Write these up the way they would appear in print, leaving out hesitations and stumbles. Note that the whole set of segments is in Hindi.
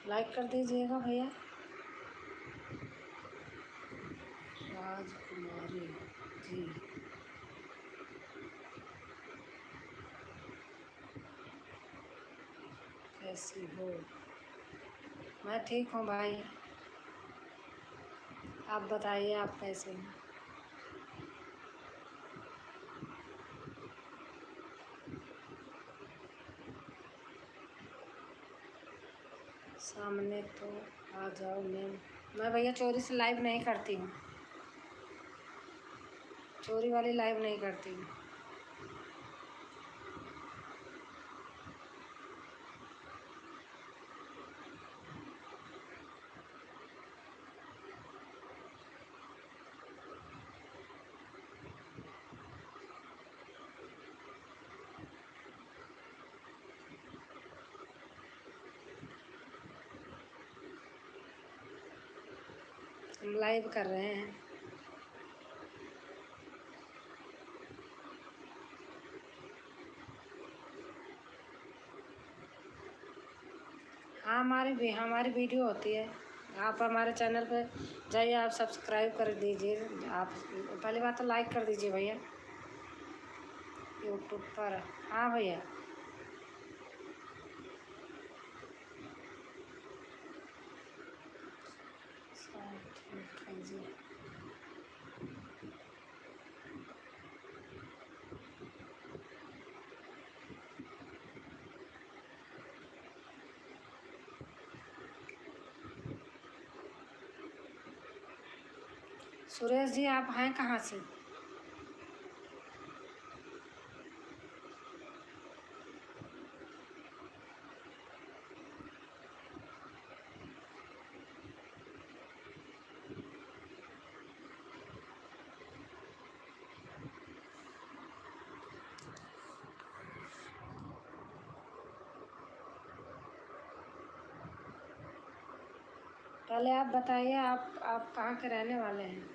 लाइक कर दीजिएगा भैया। राजकुमारी जी, कैसी हो? मैं ठीक हूँ भाई, आप बताइए आप कैसे हैं? सामने तो आ जाओ। मैं भैया चोरी से लाइव नहीं करती हूँ, चोरी वाली लाइव नहीं करती हूँ। हम लाइव कर रहे हैं। हाँ, हमारी वीडियो होती है। आप हमारे चैनल पे जाइए, आप सब्सक्राइब कर दीजिए। आप पहली बात तो लाइक कर दीजिए भैया यूट्यूब पर। हाँ भैया, ठीक है जी। सुरेश जी, आप हैं कहाँ से? पहले आप बताइए, आप कहाँ के रहने वाले हैं?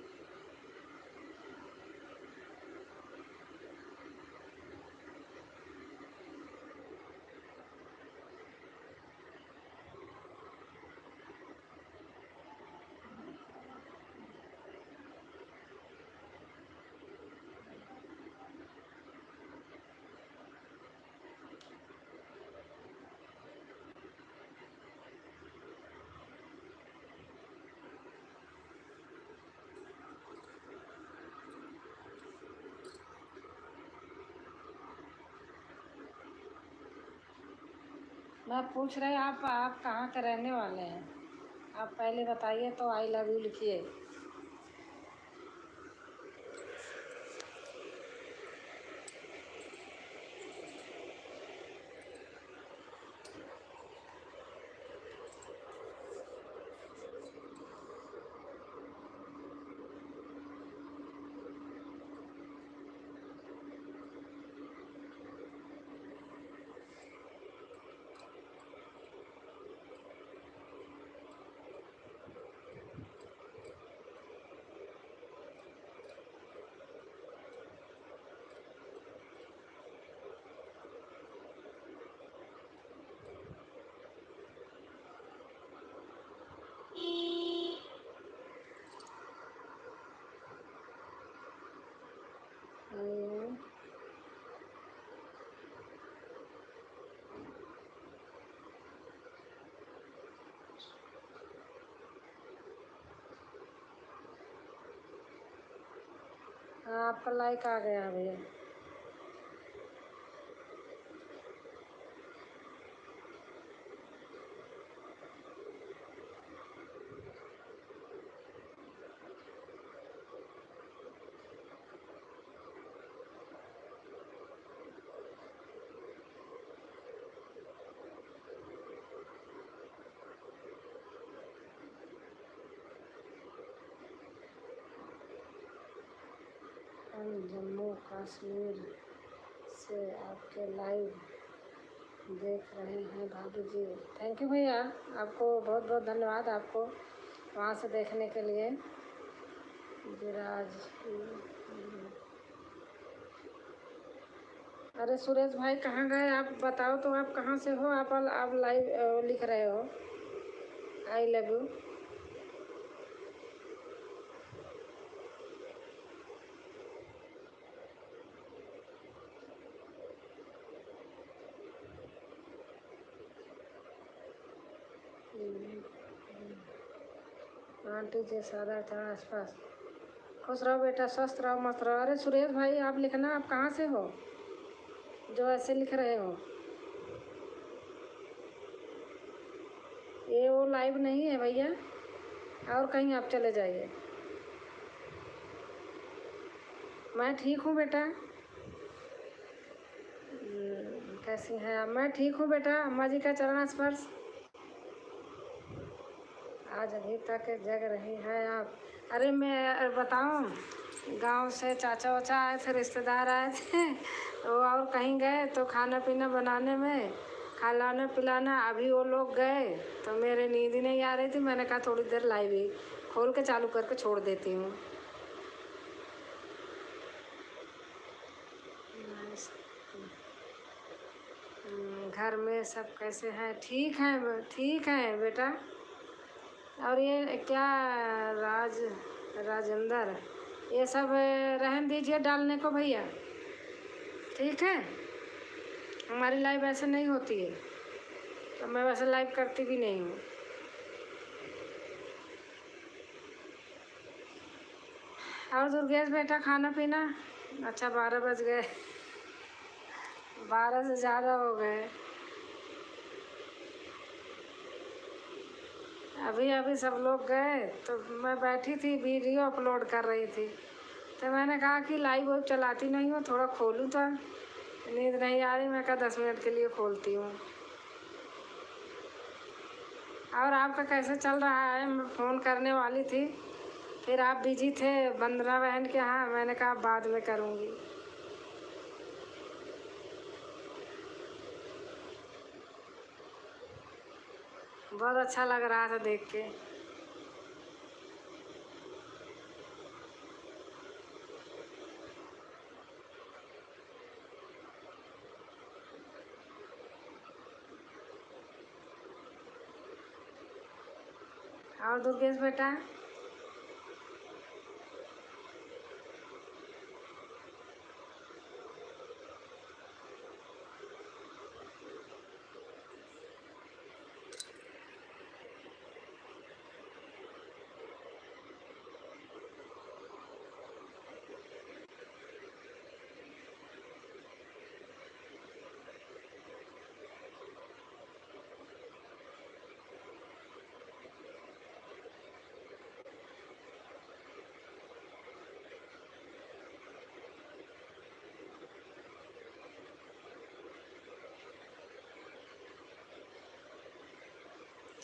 मैं पूछ रहे आप कहाँ के रहने वाले हैं? आप पहले बताइए तो आई लव यू लिखिए। हाँ, आपका लाइक आ गया भैया। हम जम्मू कश्मीर से आपके लाइव देख रहे हैं भाभी जी। थैंक यू भैया, आपको बहुत बहुत धन्यवाद आपको वहाँ से देखने के लिए। विराज, अरे सुरेश भाई कहाँ गए? आप बताओ तो, आप कहाँ से हो? आप लाइव लिख रहे हो। I love you. आंटी जी सादा था आसपास। खुश रहो बेटा, स्वस्थ रहो, मस्त रहो। अरे सुरेश भाई आप लिखना, आप कहाँ से हो जो ऐसे लिख रहे हो? ये वो लाइव नहीं है भैया, और कहीं आप चले जाइए। मैं ठीक हूँ बेटा। कैसी हैं आप? मैं ठीक हूँ बेटा। अम्मा जी का चरण स्पर्श। आज अभी तक जग रही हैं आप? अरे मैं बताऊँ, गांव से चाचा वाचा आए थे, रिश्तेदार आए थे, वो और कहीं गए तो खाना पीना बनाने में, खिलाना पिलाना। अभी वो लोग गए तो मेरे नींद ही नहीं आ रही थी। मैंने कहा थोड़ी देर लाइव ही खोल के चालू करके छोड़ देती हूँ। घर में सब कैसे हैं? ठीक हैं, ठीक हैं बेटा। और ये क्या राजेंद्र, ये सब रहन दीजिए डालने को भैया, ठीक है? हमारी लाइव ऐसे नहीं होती है, तो मैं वैसे लाइव करती भी नहीं हूँ। और दुर्गेश बेटा खाना पीना? अच्छा 12 बज गए, 12 से ज़्यादा हो गए। अभी अभी सब लोग गए तो मैं बैठी थी, वीडियो अपलोड कर रही थी, तो मैंने कहा कि लाइव वाइव चलाती नहीं हूँ, थोड़ा खोलूँ तो नींद नहीं आ रही। मैं कहा 10 मिनट के लिए खोलती हूँ। और आपका कैसे चल रहा है? मैं फ़ोन करने वाली थी, फिर आप बिजी थे वंदना बहन के यहाँ। मैंने कहा बाद में करूँगी। बहुत अच्छा लग रहा था देख के। और दुर्गेश बेटा?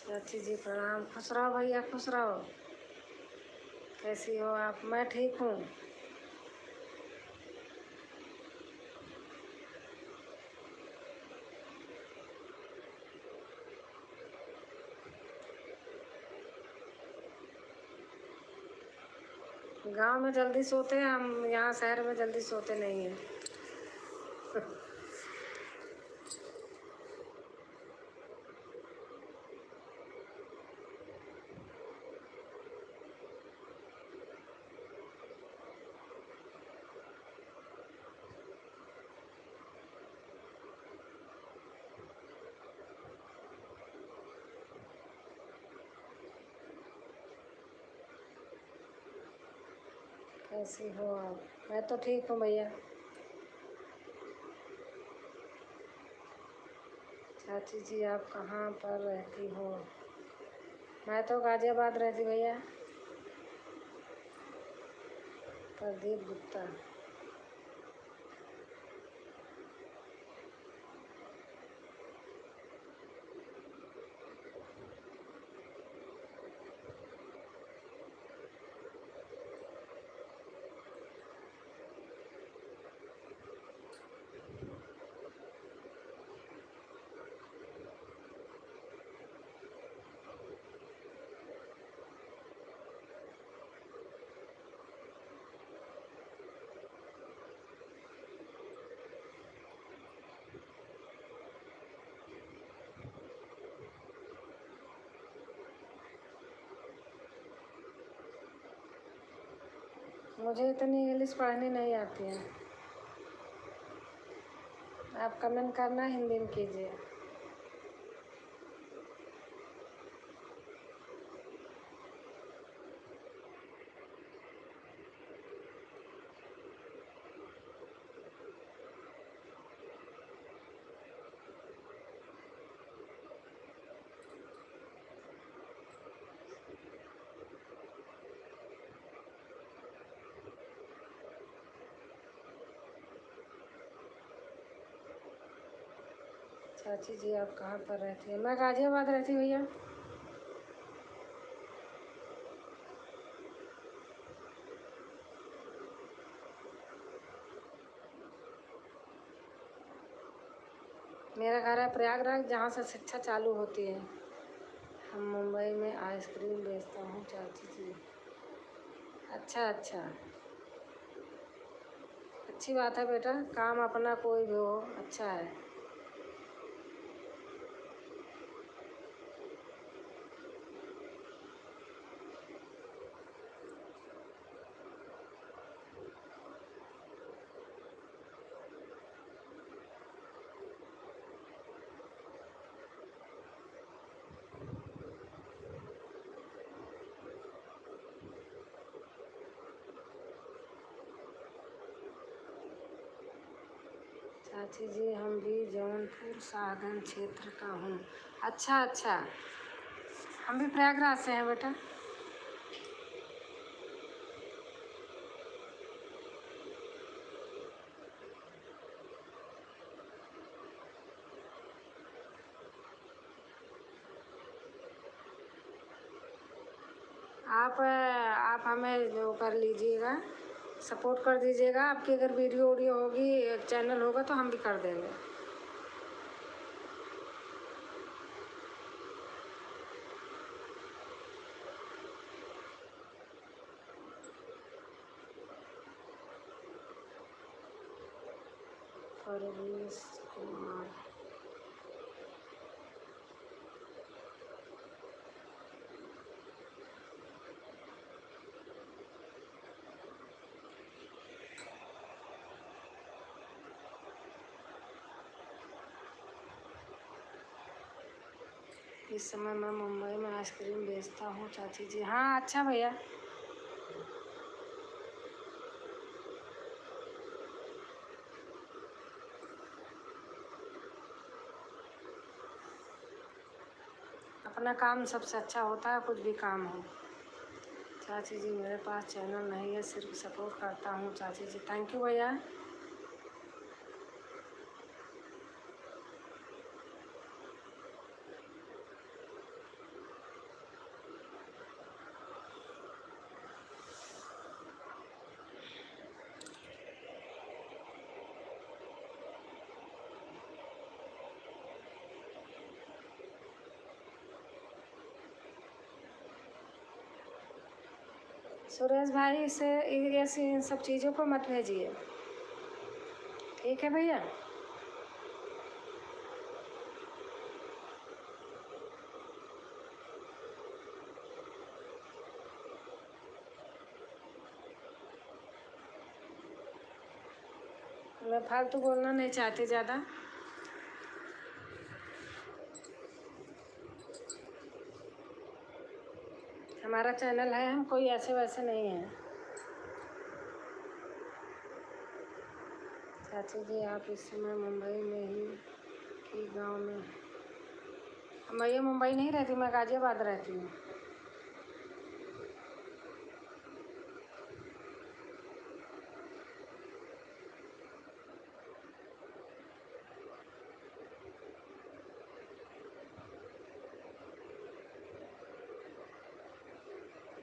चाची जी प्रणाम। खुश रहो भैया, खुश रहो। कैसी हो आप? मैं ठीक हूँ। गांव में जल्दी सोते हैं, हम यहाँ शहर में जल्दी सोते नहीं हैं। कैसी हो आप? मैं तो ठीक हूँ भैया। चाची जी आप कहाँ पर रहती हो? मैं तो गाजियाबाद रहती भैया। प्रदीप गुप्ता। मुझे इतनी इंग्लिश पढ़नी नहीं आती है। आप कमेंट करना हिंदी में कीजिए। चाची जी आप कहाँ पर रहती हैं? मैं गाजियाबाद रहती हूँ भैया। मेरा घर है प्रयागराज, जहाँ से शिक्षा चालू होती है। हम मुंबई में आइसक्रीम बेचता हूँ चाची जी। अच्छा अच्छा, अच्छी बात है बेटा, काम अपना कोई भी हो अच्छा है। चाची जी हम भी जौनपुर साधन क्षेत्र का हूँ। अच्छा अच्छा, हम भी प्रयागराज से हैं बेटा। आप हमें जो कर लीजिएगा, सपोर्ट कर दीजिएगा। आपकी अगर वीडियो वीडियो होगी, चैनल होगा तो हम भी कर देंगे। परवेश कुमार, इस समय मैं मुंबई में आइसक्रीम बेचता हूँ चाची जी। हाँ अच्छा भैया। अपना काम सबसे अच्छा होता है, कुछ भी काम हो। चाची जी मेरे पास चैनल नहीं है, सिर्फ सपोर्ट करता हूँ चाची जी। थैंक यू भैया। सुरेश भाई से ऐसी इन सब चीज़ों को मत भेजिए, ठीक है भैया। मैं फालतू बोलना नहीं चाहती ज़्यादा। हमारा चैनल है, हम कोई ऐसे वैसे नहीं हैं। चाची जी आप इस समय मुंबई में ही कि गांव में? मैं मुंबई नहीं रहती, मैं गाजियाबाद रहती हूँ।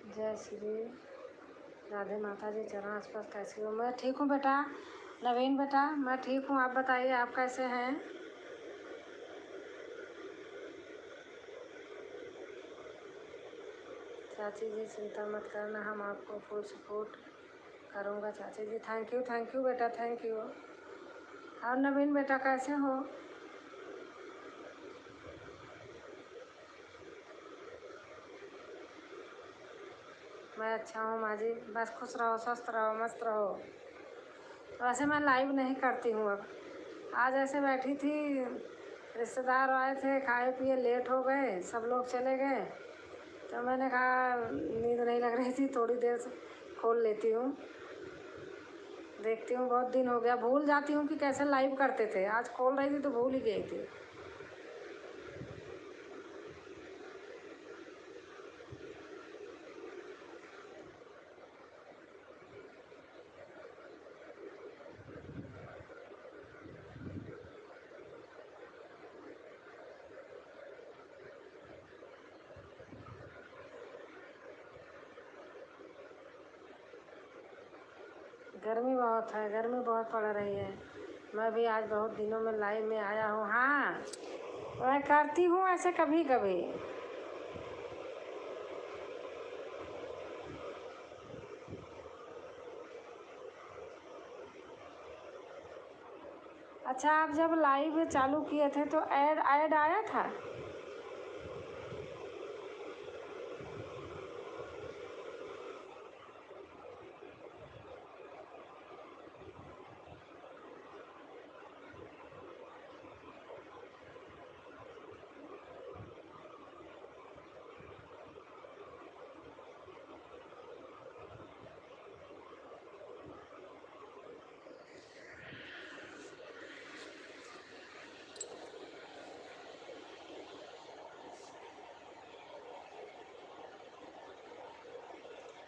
जय श्री राधे माता जी, चरण आसपास कैसी हो? मैं ठीक हूँ बेटा, नवीन बेटा मैं ठीक हूँ। आप बताइए आप कैसे हैं? चाची जी चिंता मत करना, हम आपको फुल सपोर्ट करूँगा चाची जी। थैंक यू बेटा, थैंक यू। और नवीन बेटा कैसे हो? मैं अच्छा हूँ माँ जी, बस खुश रहो, स्वस्थ रहो, मस्त रहो। वैसे मैं लाइव नहीं करती हूँ अब। आज ऐसे बैठी थी, रिश्तेदार आए थे, खाए पिए लेट हो गए, सब लोग चले गए, तो मैंने कहा नींद नहीं लग रही थी, थोड़ी देर से खोल लेती हूँ, देखती हूँ। बहुत दिन हो गया, भूल जाती हूँ कि कैसे लाइव करते थे। आज खोल रही थी तो भूल ही गई थी। गर्मी बहुत है, गर्मी बहुत पड़ रही है। मैं भी आज बहुत दिनों में लाइव में आया हूँ। हाँ, मैं करती हूँ ऐसे कभी कभी। अच्छा, आप जब लाइव चालू किए थे तो ऐड ऐड आया था?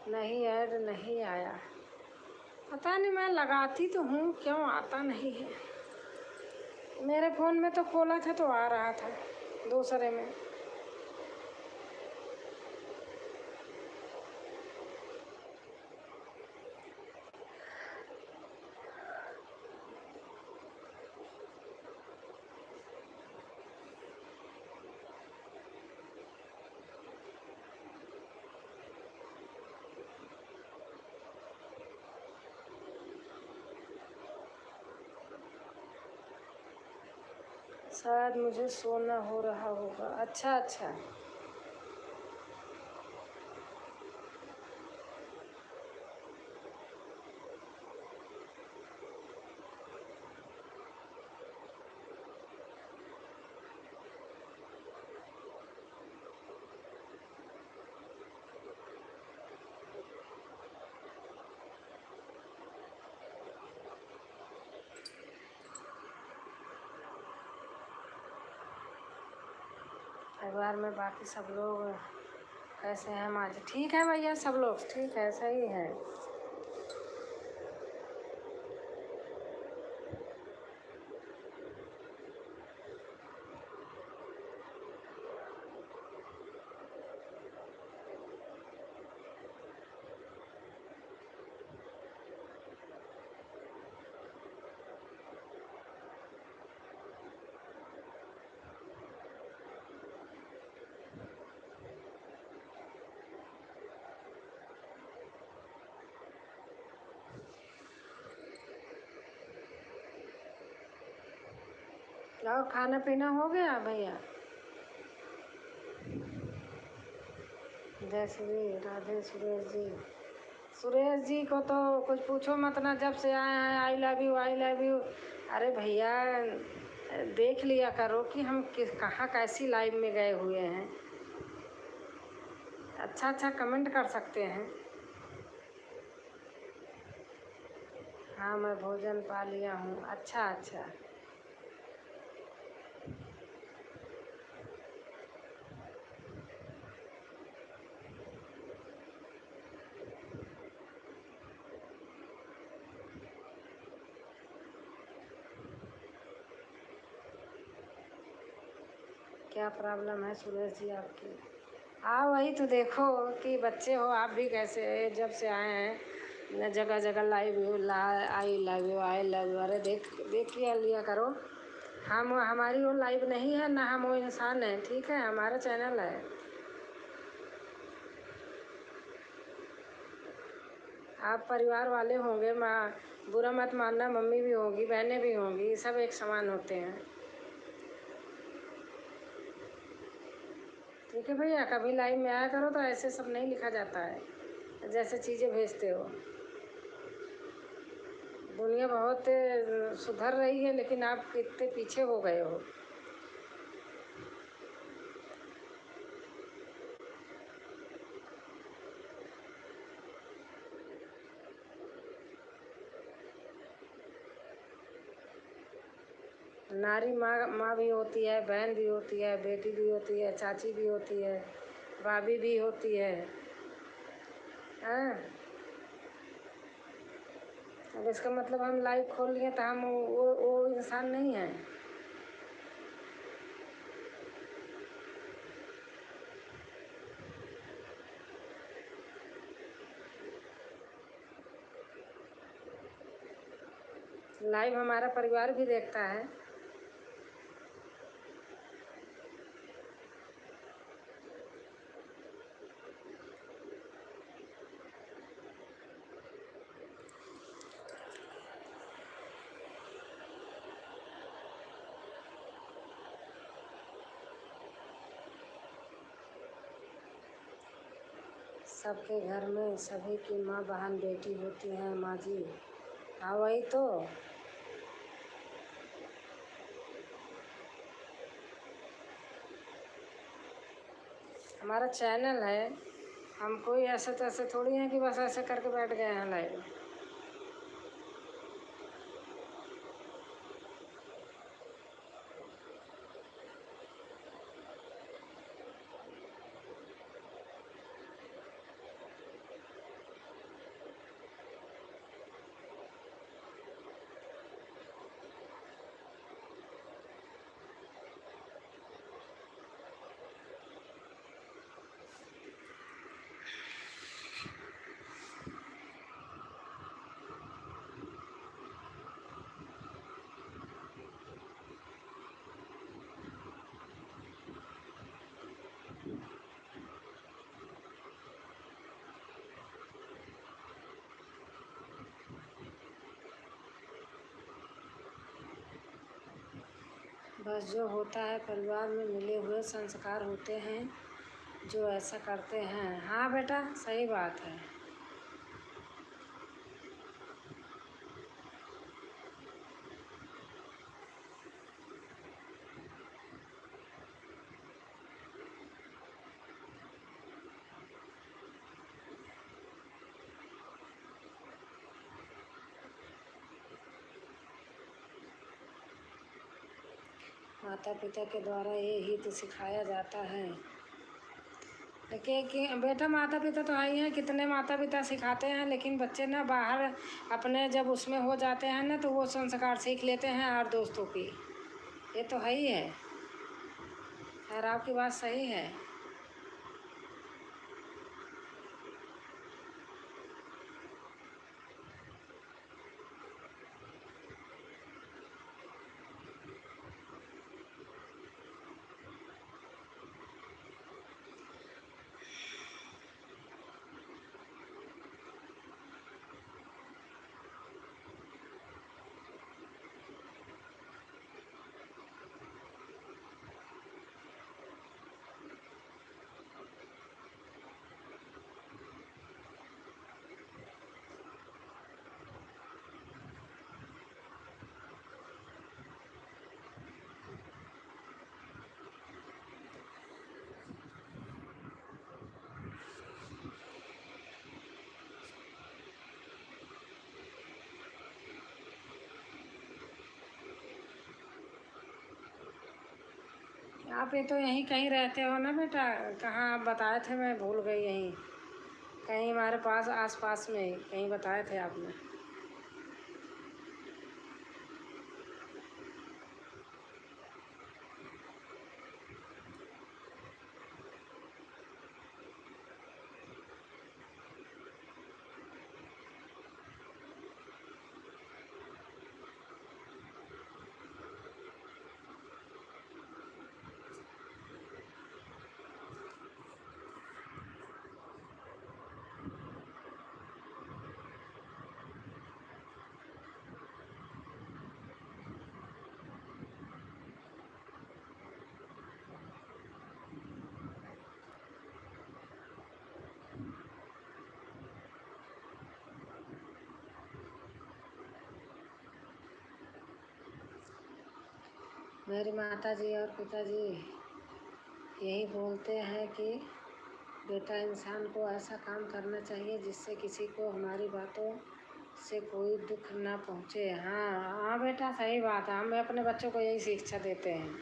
नहीं, ऐड नहीं आया, पता नहीं। मैं लगाती तो हूँ, क्यों आता नहीं है। मेरे फ़ोन में तो खोला था तो आ रहा था, दूसरे में। शायद मुझे सोना हो रहा होगा। अच्छा अच्छा। परिवार में बाकी सब लोग कैसे हैं माँ जी? ठीक है भैया, सब लोग ठीक है, सही है। और खाना पीना हो गया भैया? जय श्री राधे। सुरेश जी, सुरेश जी को तो कुछ पूछो मत ना, जब से आए हैं I love you, I love you. अरे भैया, देख लिया करो कि हम किस कहाँ कैसी लाइव में गए हुए हैं। अच्छा अच्छा कमेंट कर सकते हैं। हाँ, मैं भोजन पा लिया हूँ। अच्छा अच्छा। क्या प्रॉब्लम है सुरेश जी आपकी? हाँ, वही तो देखो कि बच्चे हो आप भी, कैसे जब से आए हैं न जगह जगह live you, I love you, I love you. अरे देख लिया करो। हम हमारी वो लाइव नहीं है ना, हम वो इंसान हैं, ठीक है? हमारा चैनल है। आप परिवार वाले होंगे, माँ बुरा मत मानना, मम्मी भी होगी, बहनें भी होंगी, सब एक समान होते हैं। ठीक है भैया, कभी लाइव में आया करो तो ऐसे सब नहीं लिखा जाता है। जैसे चीज़ें भेजते हो। दुनिया बहुत सुधर रही है, लेकिन आप कितने पीछे हो गए हो। नारी माँ भी होती है, बहन भी होती है, बेटी भी होती है, चाची भी होती है, भाभी भी होती है। हाँ, अब इसका मतलब हम लाइव खोल लिए तो हम वो इंसान नहीं है। लाइव हमारा परिवार भी देखता है। सबके घर में सभी की माँ बहन बेटी होती है माँ जी। हाँ वही तो। हमारा चैनल है, हम कोई ऐसे तैसे थोड़ी हैं कि बस ऐसे करके बैठ गए हैं लाइव। बस जो होता है परिवार में मिले हुए संस्कार होते हैं जो ऐसा करते हैं। हाँ बेटा, सही बात है। माता पिता के द्वारा ये हित सिखाया जाता है। लेकिन कि बेटा माता पिता तो आई हैं, कितने माता पिता सिखाते हैं, लेकिन बच्चे ना बाहर अपने जब उसमें हो जाते हैं ना तो वो संस्कार सीख लेते हैं और दोस्तों की। ये तो है ही है। खैर आपकी बात सही है। आप ये तो यहीं कहीं रहते हो ना बेटा? कहाँ आप बताए थे, मैं भूल गई। यहीं कहीं हमारे पास आस पास में ही कहीं बताए थे आपने। मेरी माता जी और पिताजी यही बोलते हैं कि बेटा इंसान को ऐसा काम करना चाहिए जिससे किसी को हमारी बातों से कोई दुख ना पहुँचे। हाँ हाँ बेटा, सही बात है। हम अपने बच्चों को यही शिक्षा देते हैं।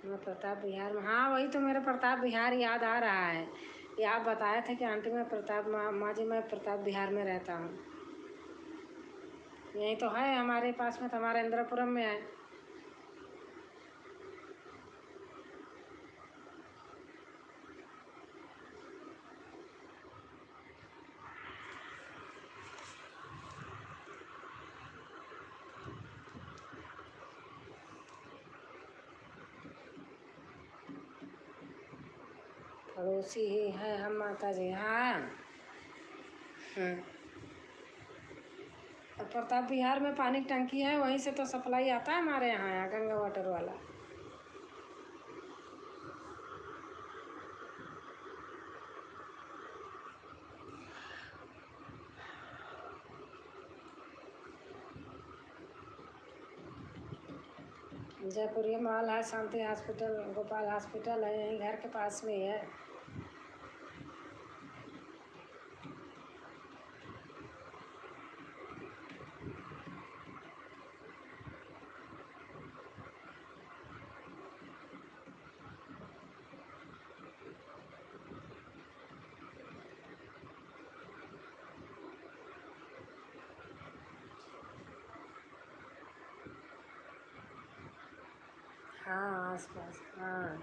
मैं प्रताप बिहार में, हाँ वही तो, मेरा प्रताप बिहार याद आ रहा है। ये आप बताए थे कि आंटी मैं प्रताप माँ जी, मैं प्रताप बिहार में रहता हूँ। यही तो है हमारे पास में, तो हमारा इंद्रपुरम में है। पड़ोसी ही है हम माता जी। हाँ और प्रताप बिहार में पानी की टंकी है, वहीं से तो सप्लाई आता है हमारे यहाँ गंगा वाटर वाला। जयपुरी मॉल है, शांति हॉस्पिटल, गोपाल हॉस्पिटल है, यहीं घर के पास में ही है। हाँ आस पास, हाँ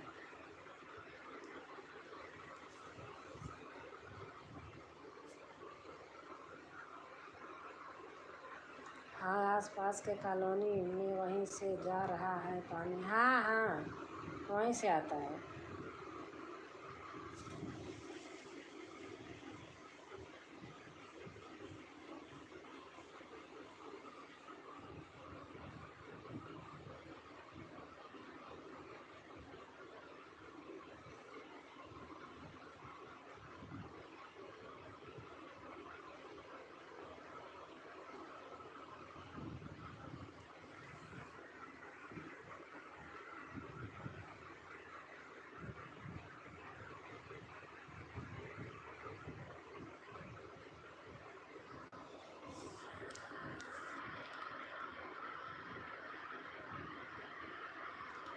हाँ आस पास के कॉलोनी में वहीं से जा रहा है पानी। हाँ हाँ वहीं से आता है।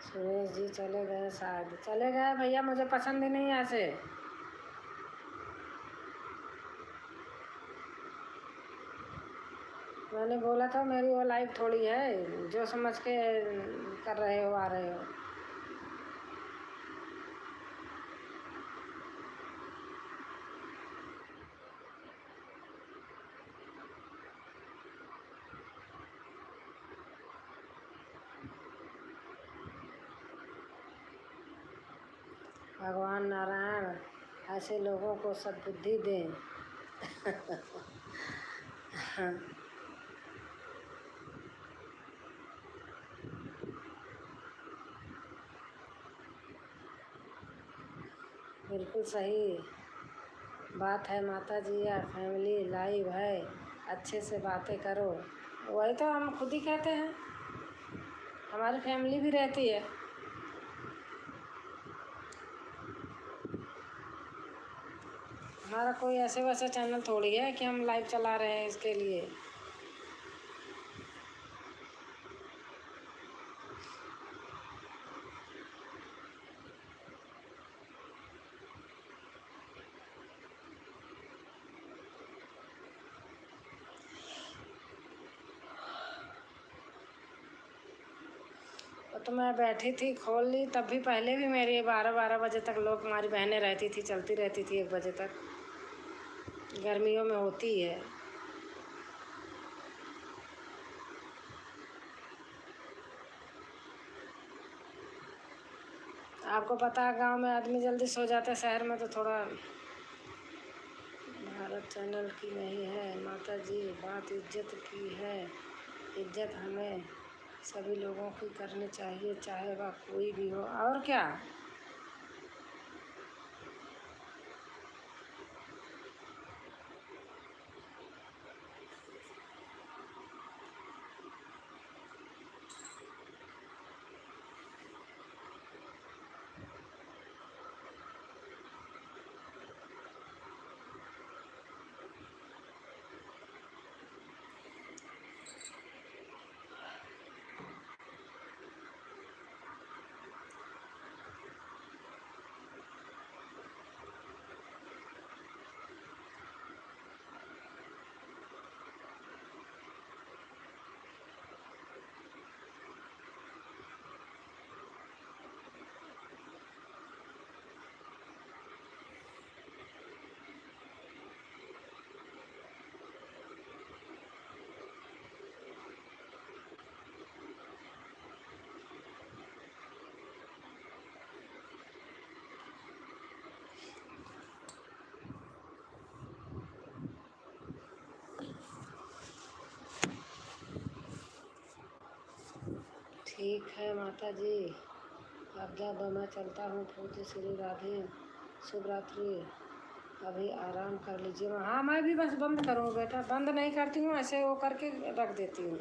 सुरेश जी चले गए, शायद चले गए भैया, मुझे पसंद ही नहीं है ऐसे। मैंने बोला था मेरी वो लाइफ थोड़ी है, जो समझ के कर रहे हो आ रहे हो। भगवान नारायण ऐसे लोगों को सद्बुद्धि दें। बिल्कुल सही बात है माता जी, या फैमिली लाइव है, अच्छे से बातें करो। वही तो हम खुद ही कहते हैं, हमारी फैमिली भी रहती है। हमारा कोई ऐसे वैसे चैनल थोड़ी है कि हम लाइव चला रहे हैं इसके लिए। तो मैं बैठी थी, खोल ली, तब भी पहले भी मेरी 12 बजे तक लोग, हमारी बहनें रहती थी, चलती रहती थी 1 बजे तक। गर्मियों में होती है। आपको पता है गांव में आदमी जल्दी सो जाते हैं, शहर में तो थोड़ा। भारत चैनल की नहीं है माता जी, बात इज्जत की है। इज्जत हमें सभी लोगों की करनी चाहिए, चाहे वह कोई भी हो। और क्या। ठीक है माता जी, अब जा दो, मैं चलता हूँ। पूज्य श्री राधे, शुभ रात्रि। अभी आराम कर लीजिए। हाँ, मैं भी बस बंद करूँ बेटा, बंद नहीं करती हूँ, ऐसे वो करके रख देती हूँ।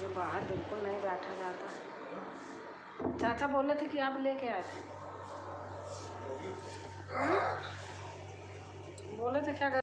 से बाहर बिल्कुल नहीं बैठा जाता। चाचा बोले थे कि आप लेके आए थे। बोले थे क्या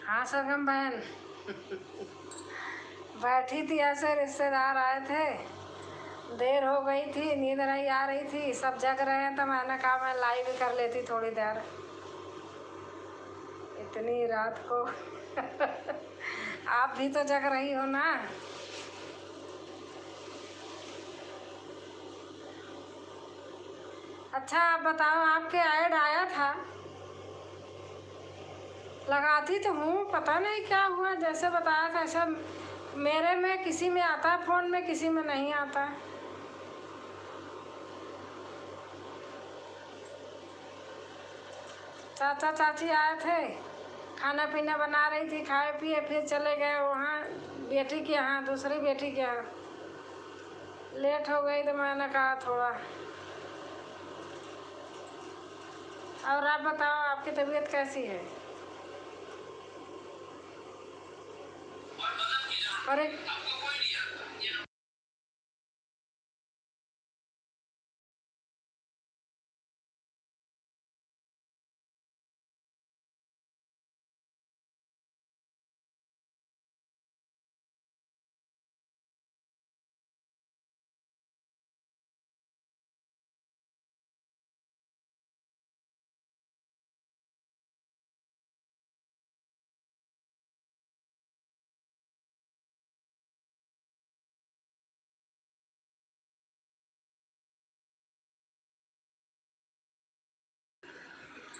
हाँ सरगम बहन बैठी थी, ऐसे रिश्तेदार आए थे, देर हो गई थी, नींद नहीं आ रही थी, सब जग रहे हैं तो मैंने कहा मैं लाइव कर लेती थोड़ी देर, इतनी रात को आप भी तो जग रही हो ना। अच्छा आप बताओ, आपके ऐड आया था, लगाती तो हूँ, पता नहीं क्या हुआ, जैसे बताया था ऐसा मेरे में किसी में आता है फ़ोन में, किसी में नहीं आता है। चाचा चाची आए थे, खाना पीना बना रही थी, खाए पिए फिर चले गए वहाँ बेटी के यहाँ, दूसरी बेटी के यहाँ। लेट हो गई तो मैंने कहा थोड़ा। और आप बताओ, आपकी तबीयत कैसी है? अरे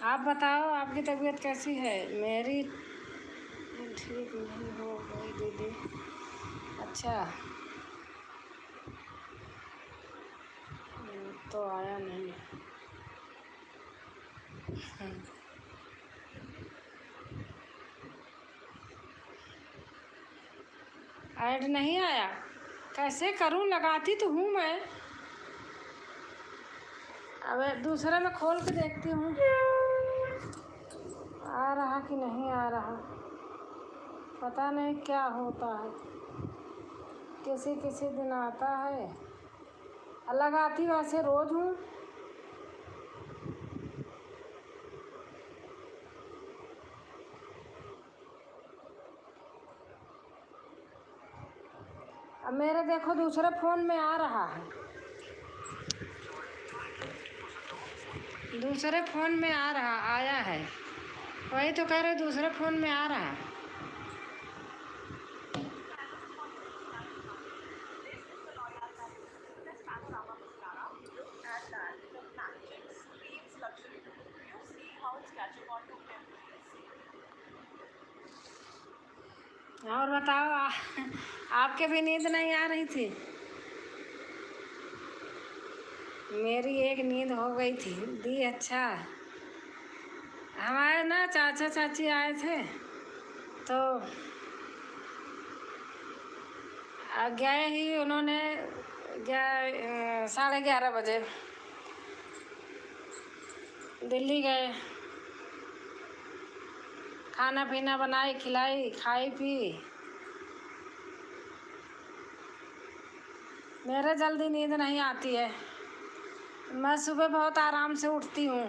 आप बताओ, आपकी तबीयत कैसी है? मेरी ठीक नहीं हो गई दीदी। अच्छा तो आया नहीं। ऐड नहीं आया, कैसे करूं? लगाती तो हूँ मैं, अब दूसरे में खोल के देखती हूँ आ रहा कि नहीं आ रहा, पता नहीं क्या होता है, किसी किसी दिन आता है। लगाती वैसे रोज़ हूँ। अब मेरे देखो दूसरे फ़ोन में आ रहा है, दूसरे फ़ोन में आ रहा, आया है, वही तो कह रहे दूसरे फ़ोन में आ रहा। और बताओ आपके भी नींद नहीं आ रही थी? मेरी एक नींद हो गई थी दी। अच्छा, हमारे ना चाचा चाची आए थे तो गए ही उन्होंने 11:30 बजे दिल्ली गए, खाना पीना बनाई खिलाई, खाई पी। मेरे जल्दी नींद नहीं आती है, मैं सुबह बहुत आराम से उठती हूँ।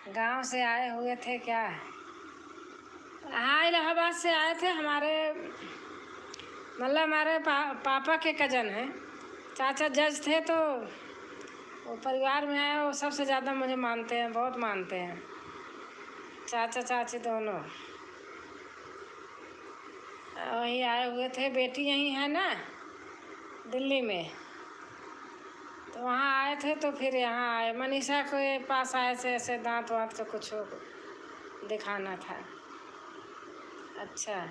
गांव से आए हुए थे क्या? हाँ, इलाहाबाद से आए थे, हमारे मतलब हमारे पापा के कज़न हैं, चाचा जज थे तो वो परिवार में आए, वो सबसे ज़्यादा मुझे मानते हैं, बहुत मानते हैं, चाचा चाची दोनों। वही आए हुए थे, बेटी यहीं है ना दिल्ली में, तो वहाँ आए थे, तो फिर यहाँ आए, मनीषा के पास आए थे, ऐसे दांत वाँत का कुछ दिखाना था। अच्छा,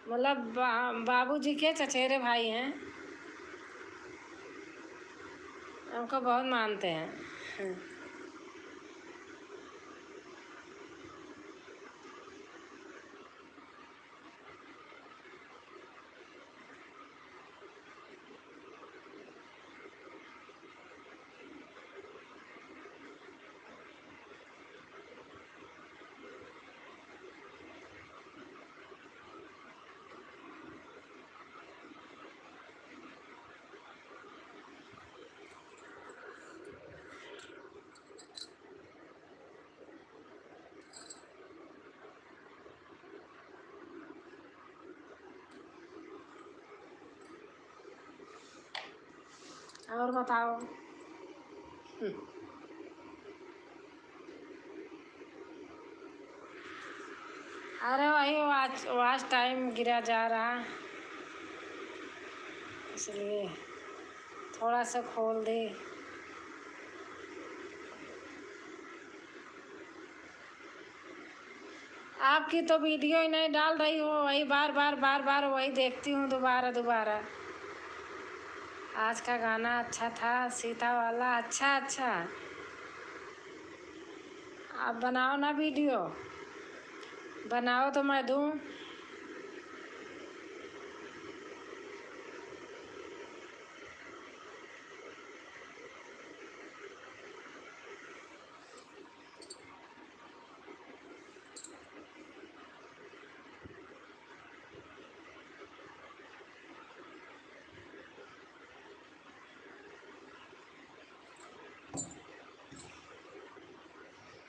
मतलब बाबूजी के चचेरे भाई हैं, हमको बहुत मानते हैं। और बताओ। अरे वही वाच टाइम गिरा जा रहा, इसलिए थोड़ा सा खोल दे। आपकी तो वीडियो ही नहीं डाल रही हो, वही बार बार वही देखती हूँ दोबारा। आज का गाना अच्छा था, सीता वाला। अच्छा, आप बनाओ ना वीडियो, बनाओ तो मैं दूँ।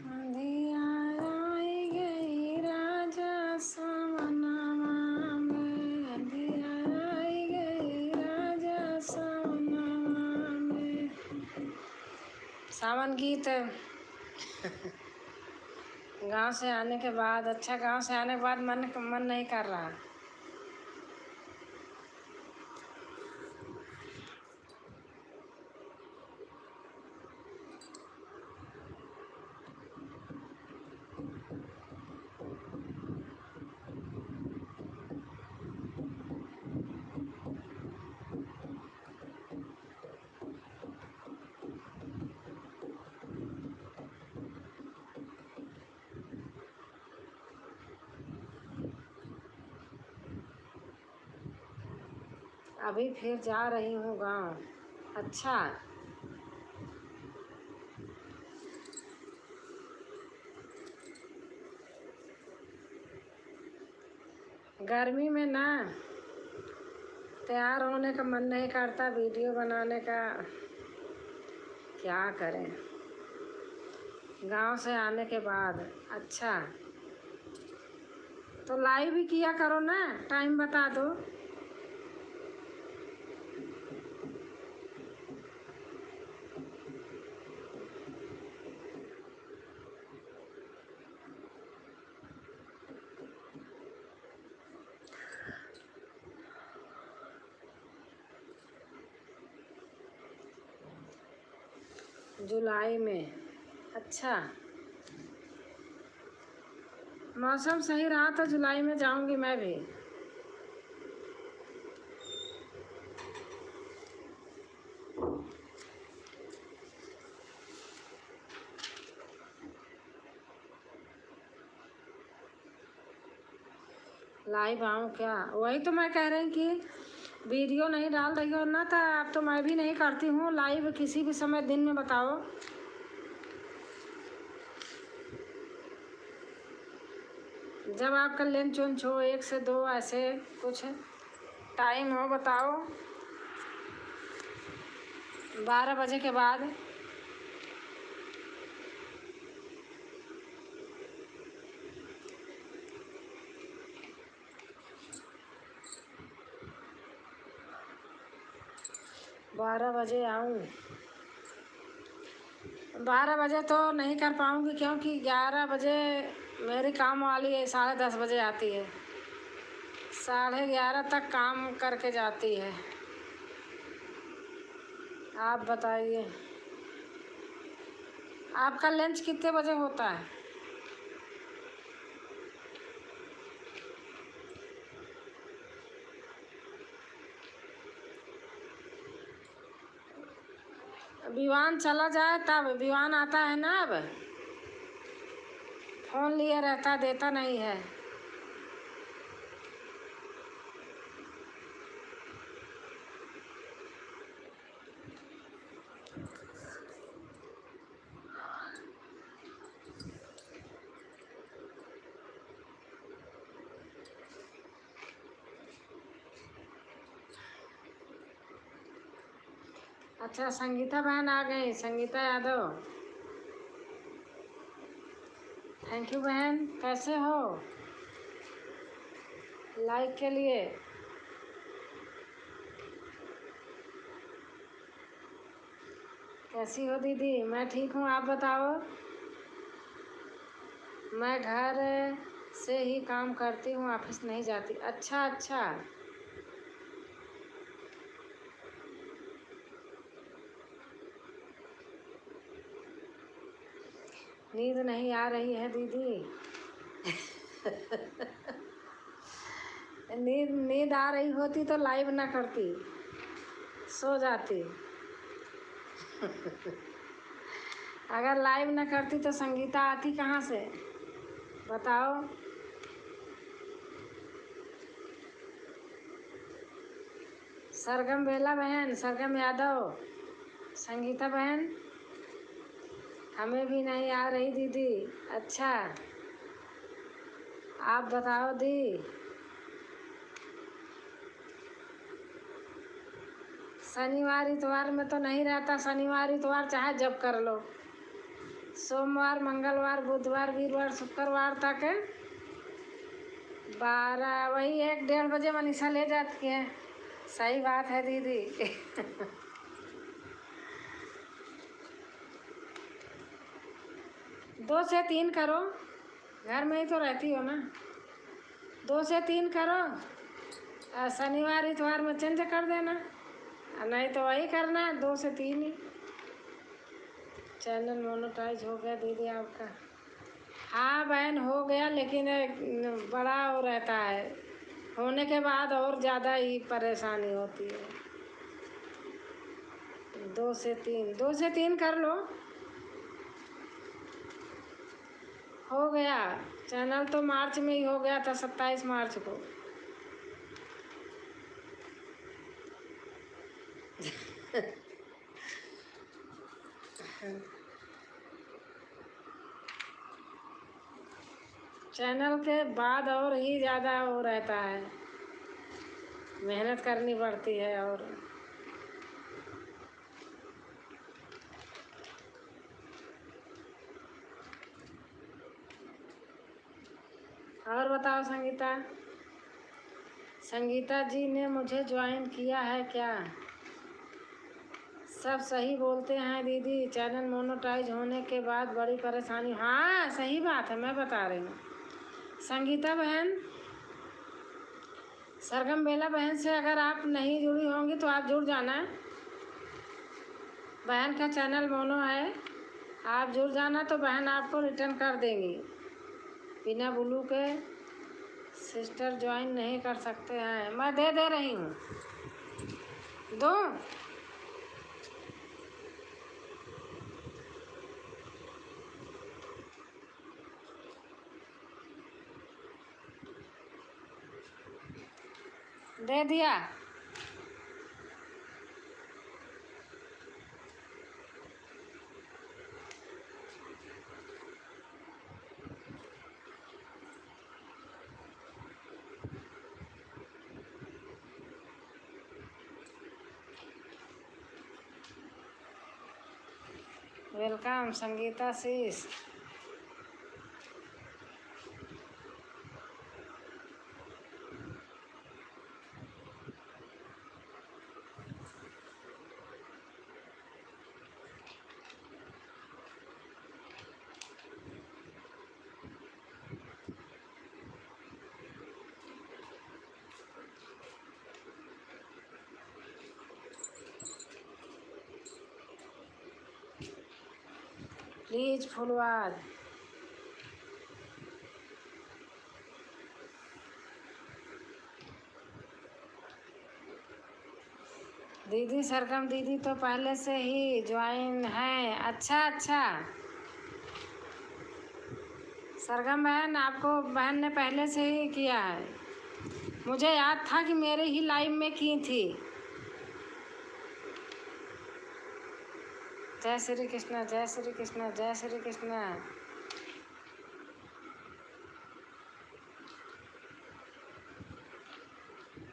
अंधियार आई गई राजा सावनमा में, अंधियार आई गई राजा सावनमा में। सावन गीत गांव से आने के बाद, अच्छा गांव से आने के बाद मन नहीं कर रहा। अभी फिर जा रही हूँ गांव। अच्छा, गर्मी में ना तैयार होने का मन नहीं करता, वीडियो बनाने का। क्या करें, गांव से आने के बाद। अच्छा, तो लाइव भी किया करो ना, टाइम बता दो। जुलाई में। अच्छा, मौसम सही रहा तो जुलाई में जाऊंगी मैं भी। लाइव आऊँ क्या? वही तो मैं कह रही कि वीडियो नहीं डाल रही हो ना, तो अब तो मैं भी नहीं करती हूँ लाइव, किसी भी समय दिन में बताओ। जब आपका लंच वंच हो, 1 से 2 ऐसे कुछ टाइम हो बताओ, 12 बजे के बाद। 12 बजे आऊँ? 12 बजे तो नहीं कर पाऊँगी, क्योंकि 11 बजे मेरी काम वाली है 10:30 बजे आती है, 11:30 तक काम करके जाती है। आप बताइए, आपका लंच कितने बजे होता है? विवान चला जाए तब, विवान आता है ना, अब फ़ोन लिए रहता, देता नहीं है। अच्छा, संगीता बहन आ गई, संगीता यादव। थैंक यू बहन, कैसे हो? लाइक के लिए। कैसी हो दीदी? मैं ठीक हूँ, आप बताओ। मैं घर से ही काम करती हूँ, ऑफिस नहीं जाती। अच्छा अच्छा, नींद नहीं आ रही है दीदी? नींद आ रही होती तो लाइव ना करती, सो जाती। अगर लाइव ना करती तो संगीता आती कहाँ से, बताओ। सरगम बेला बहन, सरगम यादव, संगीता बहन, हमें भी नहीं आ रही दीदी। अच्छा, आप बताओ दी। शनिवार इतवार में तो नहीं रहता, शनिवार इतवार चाहे जब कर लो। सोमवार मंगलवार बुधवार वीरवार शुक्रवार तक 12, वही 1-1:30 बजे मनीषा ले जाती है। सही बात है दीदी। 2 से 3 करो, घर में ही तो रहती हो ना। 2 से 3 करो, शनिवार इतवार में चेंज कर देना, नहीं तो वही करना है 2 से 3 ही। चैनल मोनेटाइज हो गया दीदी आपका? हाँ बहन, हो गया, लेकिन बड़ा हो रहता है, होने के बाद और ज़्यादा ही परेशानी होती है। 2 से 3 कर लो, हो गया। चैनल तो मार्च में ही हो गया था, 27 मार्च को। चैनल के बाद और ही ज़्यादा हो रहता है, मेहनत करनी पड़ती है। और बताओ संगीता, संगीता जी ने मुझे ज्वाइन किया है क्या? सब सही बोलते हैं दीदी, चैनल मोनेटाइज होने के बाद बड़ी परेशानी। हाँ सही बात है, मैं बता रही हूँ। संगीता बहन, सरगम बेला बहन से अगर आप नहीं जुड़ी होंगी तो आप जुड़ जाना। बहन का चैनल मोनो है, आप जुड़ जाना तो बहन आपको रिटर्न कर देंगी। बिना ब्लू के सिस्टर ज्वाइन नहीं कर सकते हैं, मैं दे रही हूँ। दो दे दिया। वेलकम संगीता शीश। प्लीज़ फुलवाद। दीदी सरगम दीदी तो पहले से ही ज्वाइन है। अच्छा अच्छा, सरगम बहन आपको बहन ने पहले से ही किया है। मुझे याद था कि मेरे ही लाइव में की थी। जय श्री कृष्ण, जय श्री कृष्ण, जय श्री कृष्ण।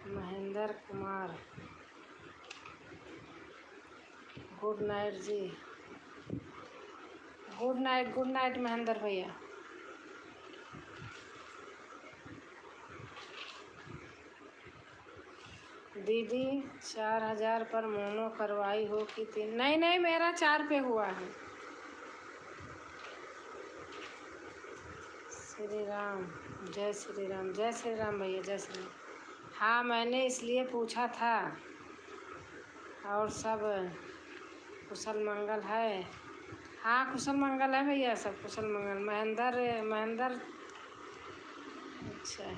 महेंद्र कुमार, गुड नाइट जी। गुड नाइट महेंद्र भैया। दीदी 4000 पर मोनो करवाई हो कि 3? नहीं नहीं, मेरा 4 पे हुआ है। श्री राम, जय श्री राम, जय श्री राम भैया, जय श्री राम। हाँ मैंने इसलिए पूछा था। और सब कुशल मंगल है? हाँ कुशल मंगल है भैया, सब कुशल मंगल। महेंद्र अच्छा।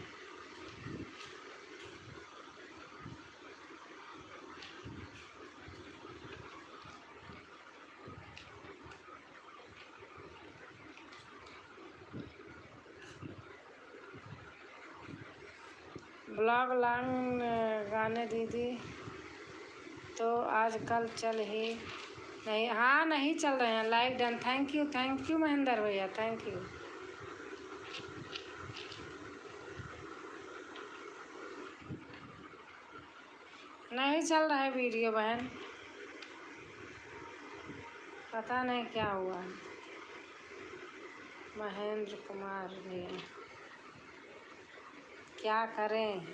ब्लॉग लॉन्ग गाने दीदी तो आजकल चल ही नहीं। हाँ नहीं चल रहे हैं। Like done, thank you Mahendra भैया, थैंक यू। नहीं चल रहा है वीडियो बहन, पता नहीं क्या हुआ है। महेंद्र कुमार भैया क्या करें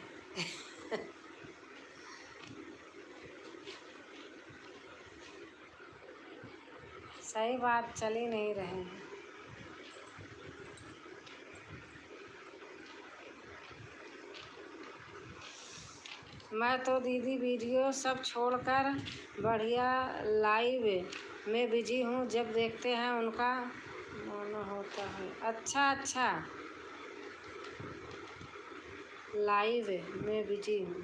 सही बात, चल ही नहीं रहे हैं। मैं तो दीदी वीडियो सब छोड़कर बढ़िया लाइव में बिजी हूँ। जब देखते हैं उनका मोनो होता है। अच्छा अच्छा, लाइव में बिजी हूँ।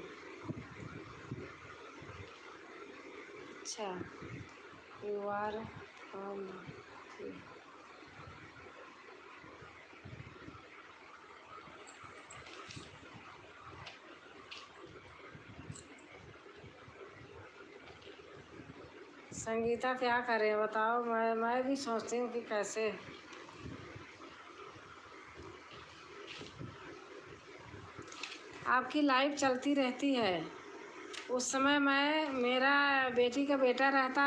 अच्छा, यू आर फ्रॉम। संगीता क्या करें बताओ। मैं भी सोचती हूँ कि कैसे। आपकी लाइव चलती रहती है। उस समय मेरा बेटी का बेटा रहता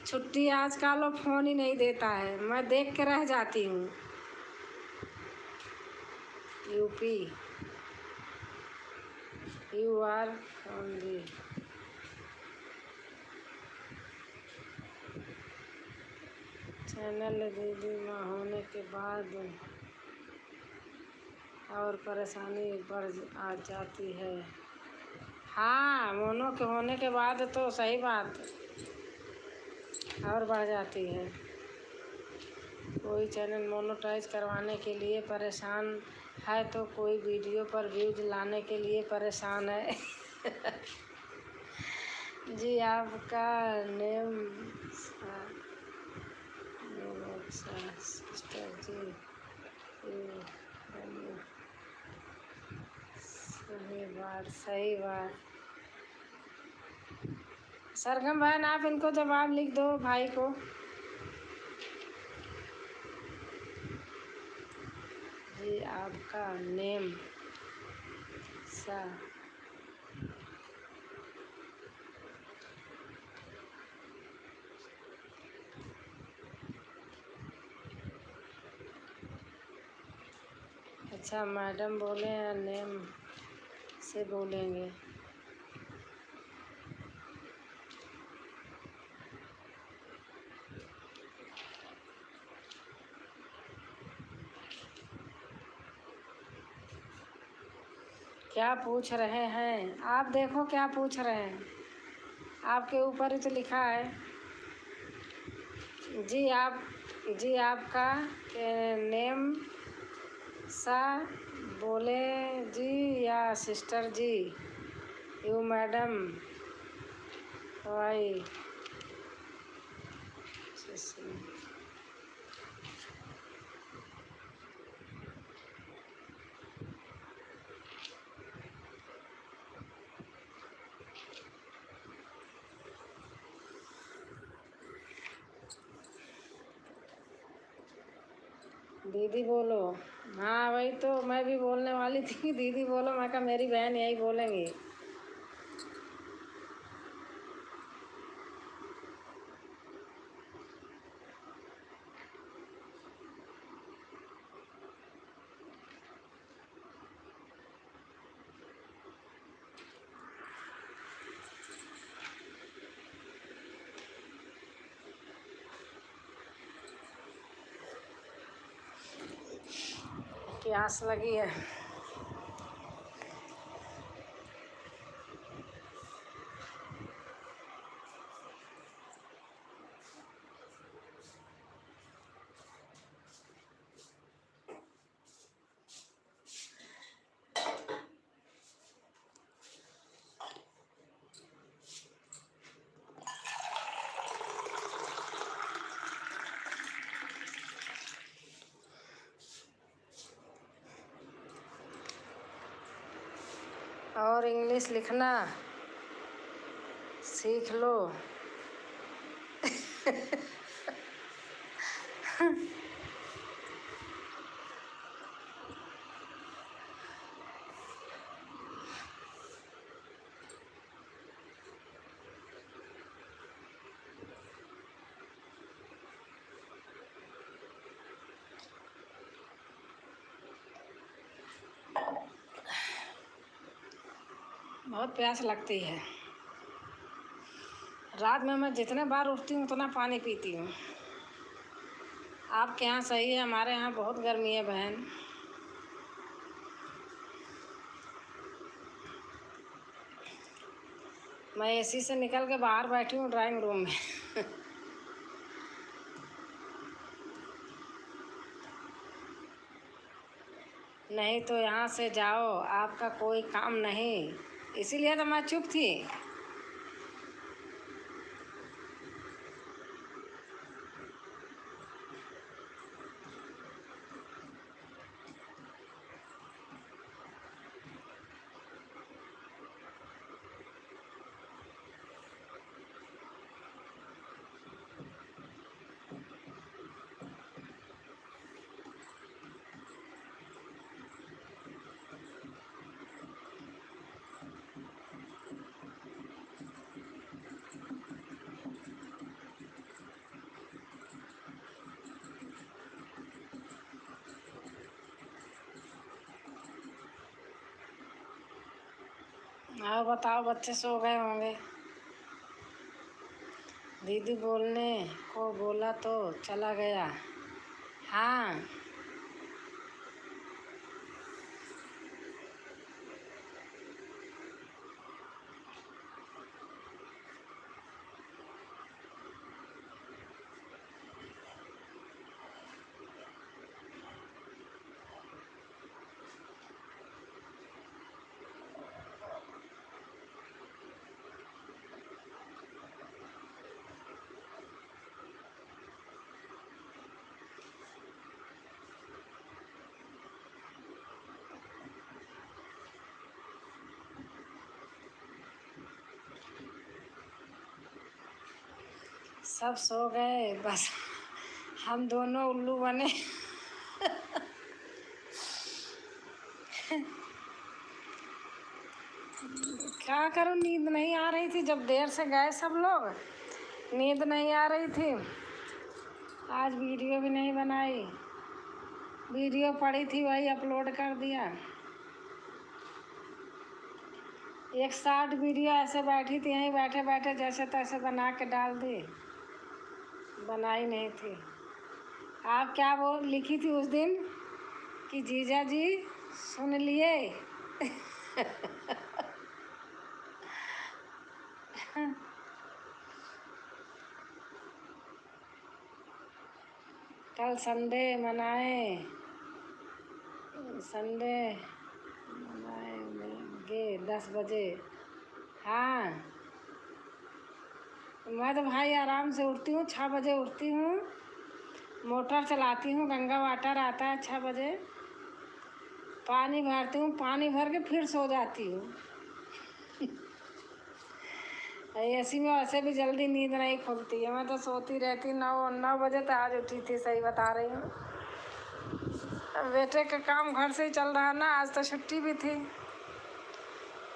छुट्टी आजकल वो फ़ोन ही नहीं देता है। मैं देख के रह जाती हूँ। UP, you are from the. Channel दीदी माँ होने के बाद और परेशानी बढ़ आ जाती है। हाँ मोनो के होने के बाद तो सही बात और बढ़ जाती है। कोई चैनल मोनेटाइज करवाने के लिए परेशान है तो कोई वीडियो पर व्यूज लाने के लिए परेशान है जी आपका नेम सिस्टर जी, सही बात। सरगम बहन आप इनको जवाब लिख दो भाई को। जी आपका नेम सा। अच्छा मैडम बोले या नेम से बोलेंगे? क्या पूछ रहे हैं आप? देखो क्या पूछ रहे हैं, आपके ऊपर ही तो लिखा है। जी आप जी आपका नेम सा बोले जी या सिस्टर जी, यू मैडम वाई दीदी बोलो। हाँ वही तो मैं भी बोलने वाली थी, दीदी बोलो। मैं कहा मेरी बहन यही बोलेंगी। प्यास लगी है। और इंग्लिश लिखना सीख लो। बहुत प्यास लगती है। रात में मैं जितने बार उठती हूँ उतना पानी पीती हूँ। आपके यहाँ सही है, हमारे यहाँ बहुत गर्मी है बहन। मैं एसी से निकल के बाहर बैठी हूँ ड्राइंग रूम में। नहीं तो यहाँ से जाओ, आपका कोई काम नहीं, इसीलिए तो मैं चुप थी। और बताओ, बच्चे सो गए होंगे। दीदी बोलने को बोला तो चला गया। हाँ सब सो गए, बस हम दोनों उल्लू बने। क्या करूं, नींद नहीं आ रही थी। जब देर से गए सब लोग, नींद नहीं आ रही थी। आज वीडियो भी नहीं बनाई, वीडियो पड़ी थी वही अपलोड कर दिया। एक शॉर्ट वीडियो ऐसे बैठी थी, यहीं बैठे बैठे जैसे तैसे बना के डाल दी, बनाई नहीं थी। आप क्या वो लिखी थी उस दिन कि जीजा जी सुन लिए। कल संडे मनाएंगे 10 बजे। हाँ, मैं तो भाई आराम से उठती हूँ, 6 बजे उठती हूँ, मोटर चलाती हूँ, गंगा वाटर आता है 6 बजे, पानी भरती हूँ, पानी भर के फिर सो जाती हूँ। ऐसी में वैसे भी जल्दी नींद नहीं खुलती है, मैं तो सोती रहती 9 बजे तो आज उठी थी, सही बता रही हूँ। बेटे का काम घर से ही चल रहा ना, आज तो छुट्टी भी थी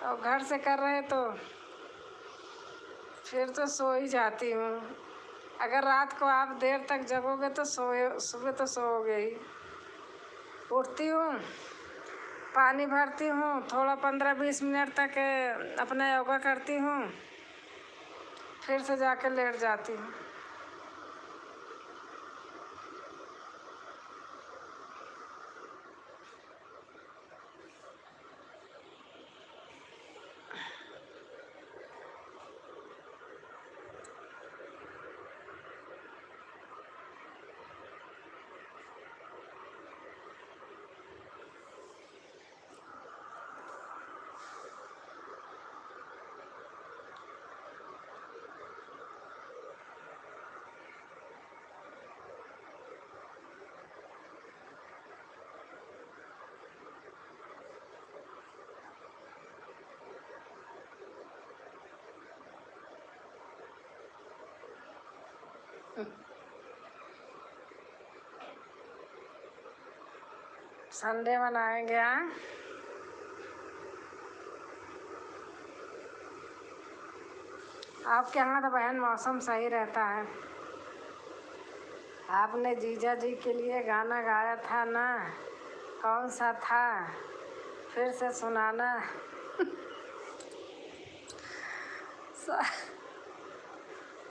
और घर से कर रहे तो फिर तो सो ही जाती हूँ। अगर रात को आप देर तक जगोगे तो सुबह तो सोओगे ही। उठती हूँ, पानी भरती हूँ, थोड़ा 15-20 मिनट तक अपना योगा करती हूँ, फिर से जाकर लेट जाती हूँ। संडे मनाएंगे। हाँ, आपके यहाँ तो बहन मौसम सही रहता है। आपने जीजा जी के लिए गाना गाया था ना, कौन सा था, फिर से सुनाना।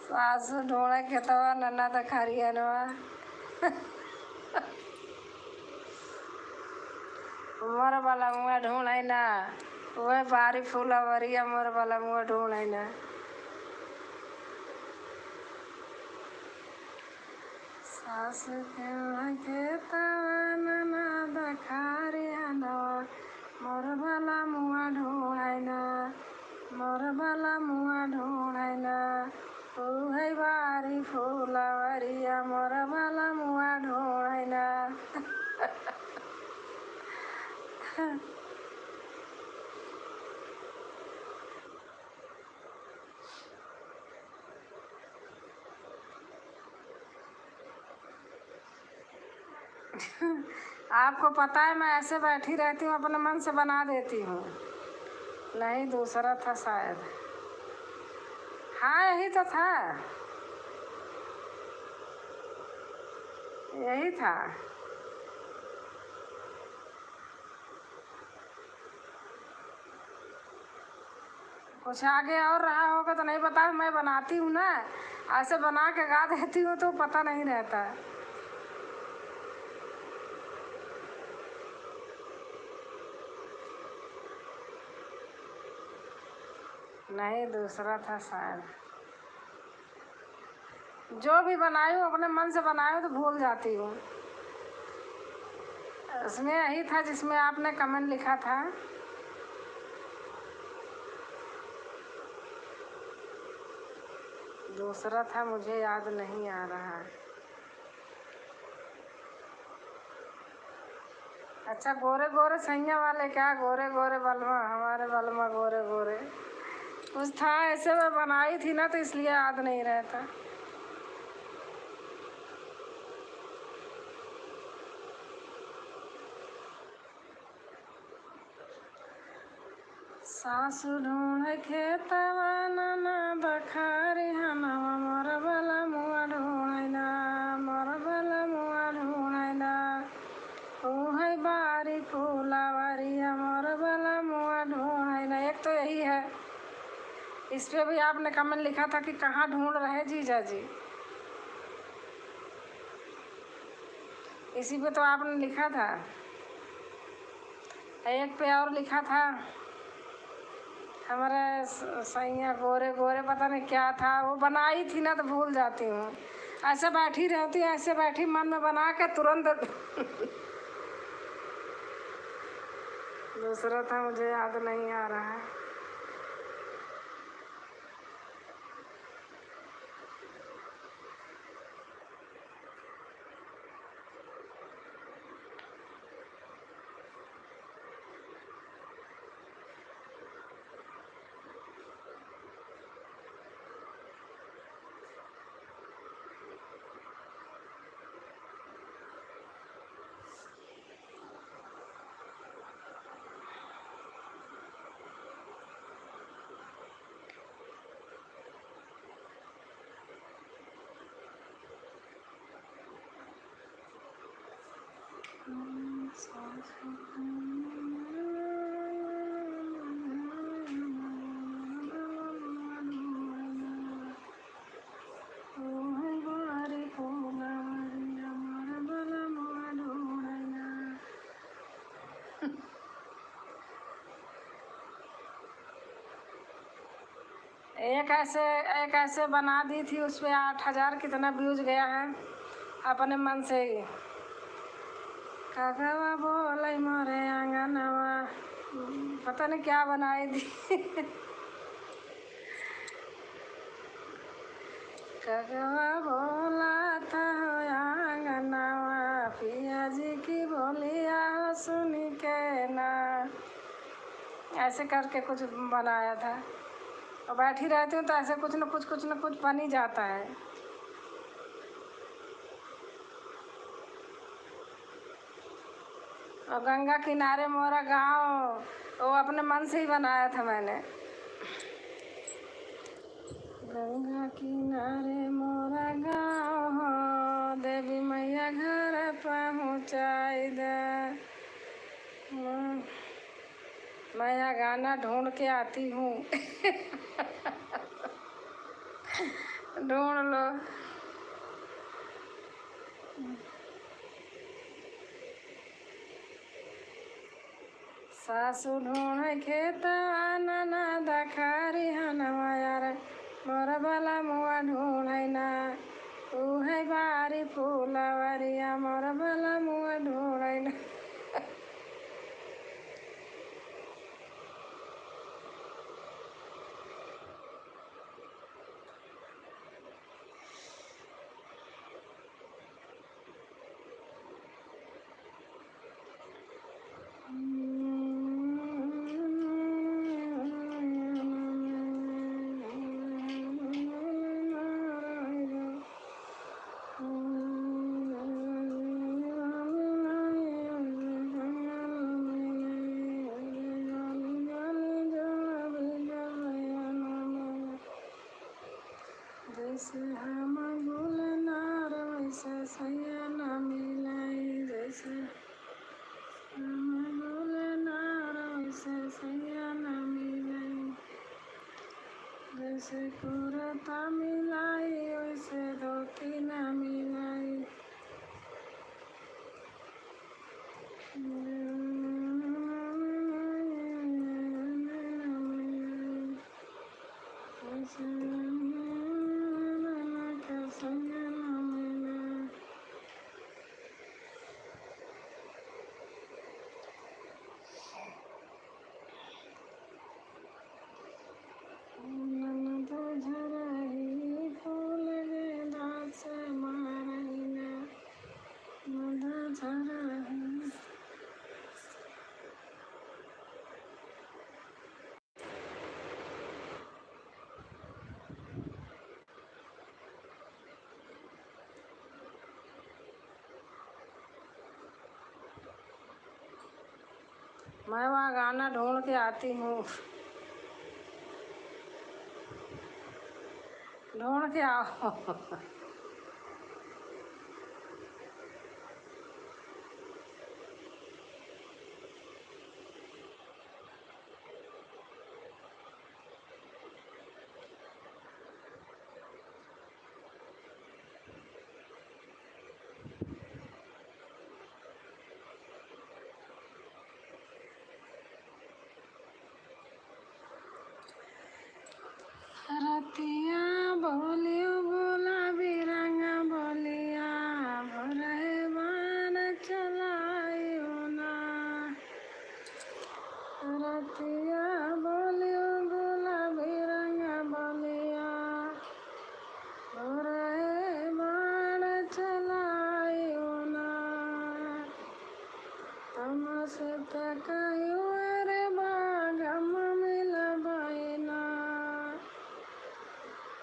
सासू ढोड़ा खेतवा ननद खरियनवा, मोर बलमुआ ढूंढै ना, वह बारी फूलवरिया मोर बलमुआ ढूंढै ना। सासू के खेतवा ननद खरियनवा, मोर बलमुआ ढूंढै ना, मोर बलमुआ ढूंढै ना, वह बारी फूलवरिया मोर बलमुआ ढूंढै ना। आपको पता है मैं ऐसे बैठी रहती हूँ, अपने मन से बना देती हूँ। नहीं, दूसरा था शायद। हाँ, यही तो था, यही था। कुछ आगे और रहा होगा तो नहीं पता, मैं बनाती हूँ ना, ऐसे बना के गा देती हूँ तो पता नहीं रहता। नहीं, दूसरा था शायद। जो भी बनाई हूँ अपने मन से बनाई हूँ तो भूल जाती हूँ। उसमें यही था जिसमें आपने कमेंट लिखा था। दूसरा था, मुझे याद नहीं आ रहा। अच्छा, गोरे गोरे सैया वाले क्या, गोरे गोरे बलमा, हमारे बलमा गोरे गोरे, कुछ था ऐसे। मैं बनाई थी ना तो इसलिए याद नहीं रहता। सासु ढूंढे खेतवा ननद खरिहनवा, मोर बलमुआ ढूंढै ना, मोर बलमुआ ढूंढै ना, ओहे बारी फूलवरिया मोर बलमुआ ढूंढै ना। एक तो यही है। इस पे भी आपने कमेंट लिखा था कि कहाँ ढूंढ रहे जीजा जी, इसी पे तो आपने लिखा था। एक पे और लिखा था, हमारे सैया गोरे गोरे, पता नहीं क्या था। वो बनाई थी ना तो भूल जाती हूँ। ऐसे बैठी रहती, ऐसे बैठी मन में बना के तुरंत दूसरा था, मुझे याद नहीं आ रहा है। एक ऐसे बना दी थी, उस पर 8,000 कितना व्यूज गया है अपने मन से ही। कागवा बोले मोरे आंगनवा, पता नहीं क्या बनाई थी कागवा बोला था आंगनवा, पिया जी की बोलिया सुन के ना, ऐसे करके कुछ बनाया था। और बैठी रहती हूँ तो ऐसे कुछ न कुछ बन ही जाता है। और गंगा किनारे मोरा गाँव, वो अपने मन से ही बनाया था मैंने। गंगा किनारे मोरा गाँव हो, देवी मैया घर पहुँचाई दे। मैं यहाँ गाना ढूंढ के आती हूँ ढूंढ लो। सासू ढूंढे खेतवा ननद खारी हनवा, यार मोर भला मुआ ढूंढे ना, उहे बारी फूलवरिया मोर भला मुआ ढूंढे ना जैसे हम गुलनार वैसे सैया न मिलाई, जैसे हम गुलनार वैसे सैया न मिलाई, जैसे कुरता मिलाई वैसे धोती न मिलाई। मैं वहाँ गाना ढूंढ के आती हूँ, ढूंढ के आओ रतिया बोलियो गुलाबी रतिया बोलियो गुलाबी रंग बोलिया रहे बाण चलायो ना तुमसे तकयो रे बागम मिलबैना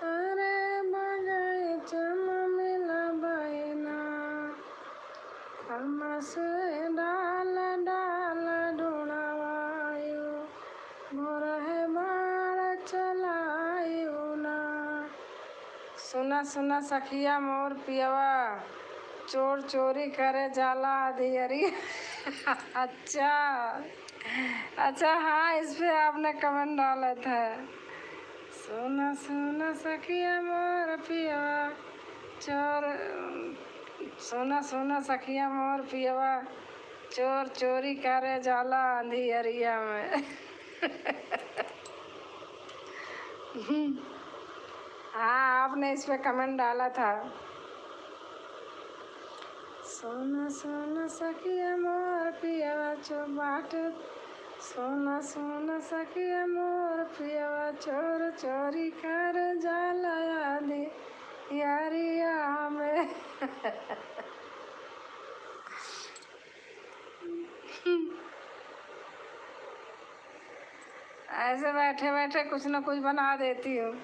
अरे बगैचम मिलबैना हमसे डाल डाल ढूंढवायो मोरहे बाण चलायो ना। सुना सुना सखिया मोर पियवा चोर चोरी करे जाला अधियरी अच्छा अच्छा, हाँ इस पे आपने कमेंट डाला था। सुना सुना सखिया मोर पियवा चोर, सुना सुना सखिया मोर पियवा चोर चोरी करे जाला अंधियरिया में हाँ आपने इस पे कमेंट डाला था। सोना सोना सखिया मोर पियवा बाट, सोना सोना सखिया मोर पियवा चोर चोरी कर जाला यारिया में ऐसे बैठे बैठे कुछ न कुछ बना देती हूँ।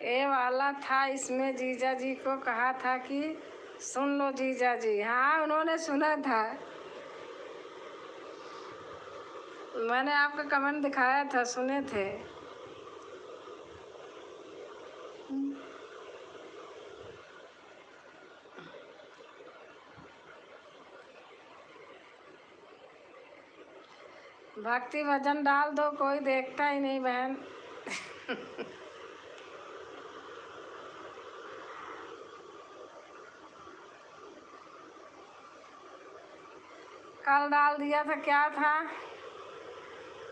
ये वाला था, इसमें जीजा जी को कहा था कि सुन लो जीजा जी। हाँ उन्होंने सुना था, मैंने आपका कमेंट दिखाया था, सुने थे। भक्ति भजन डाल दो, कोई देखता ही नहीं बहन कल डाल दिया था, क्या था,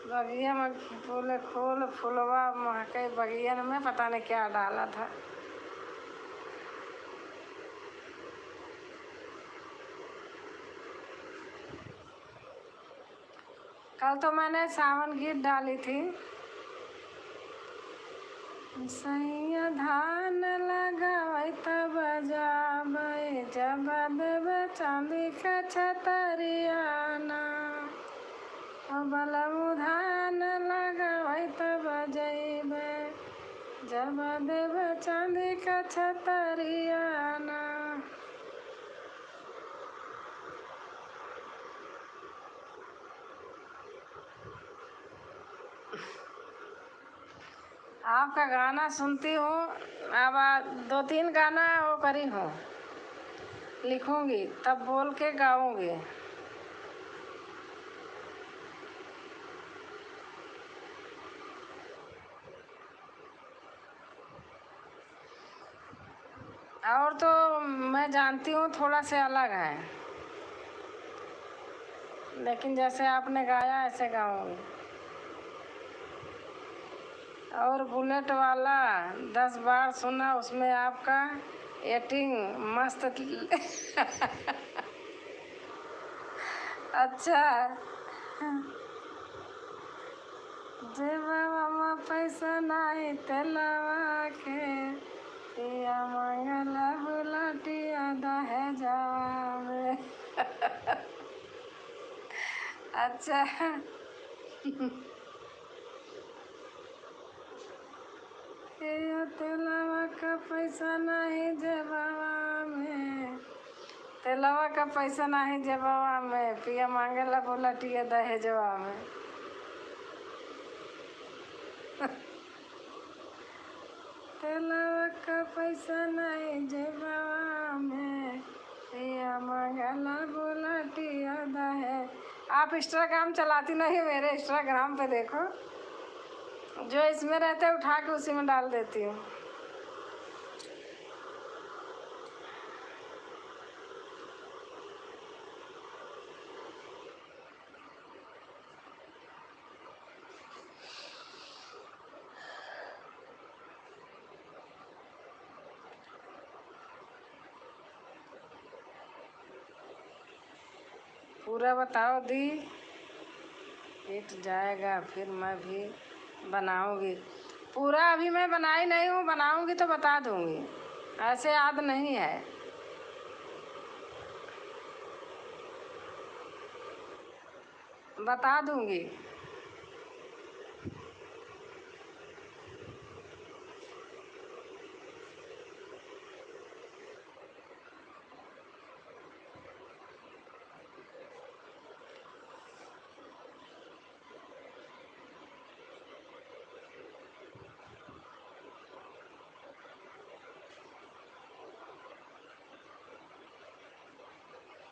बगिया में फूल फूल फुलवा महके बगिया में, पता नहीं क्या डाला था। कल तो मैंने सावन गीत डाली थी। सैया धान लगावे तब जाबे जब देवे चांदी का छतरियाना, बलमु धान लगावे तब जइबे जब देवे चांदी का छतरियाना। आपका गाना सुनती हूँ, अब 2-3 गाना वो करी हूँ, लिखूंगी तब बोल के गाऊंगी। और तो मैं जानती हूँ थोड़ा से अलग है, लेकिन जैसे आपने गाया ऐसे गाऊंगी। और बुलेट वाला 10 बार सुना, उसमें आपका एक्टिंग मस्त अच्छा जे बाबा पैसा नहीं तेलवा के पिया मंगल बुलाटिया दहेजा में अच्छा तेलवा का पैसा नहीं जेबवा में, तेलवा का पैसा नहीं जेबवा में पिया मांगेला बुलाटिया दहेजवा में तेलवा का पैसा नहीं जेबवा में पिया मांगेला बुलाटिया दहेज। आप इंस्टाग्राम चलाती नहीं, मेरे इंस्टाग्राम पे देखो, जो इसमें रहते उठा के उसी में डाल देती हूँ। पूरा बताओ दी, हिट जाएगा फिर मैं भी बनाऊंगी। पूरा अभी मैं बनाई नहीं हूँ, बनाऊंगी तो बता दूंगी, ऐसे याद नहीं है। बता दूंगी।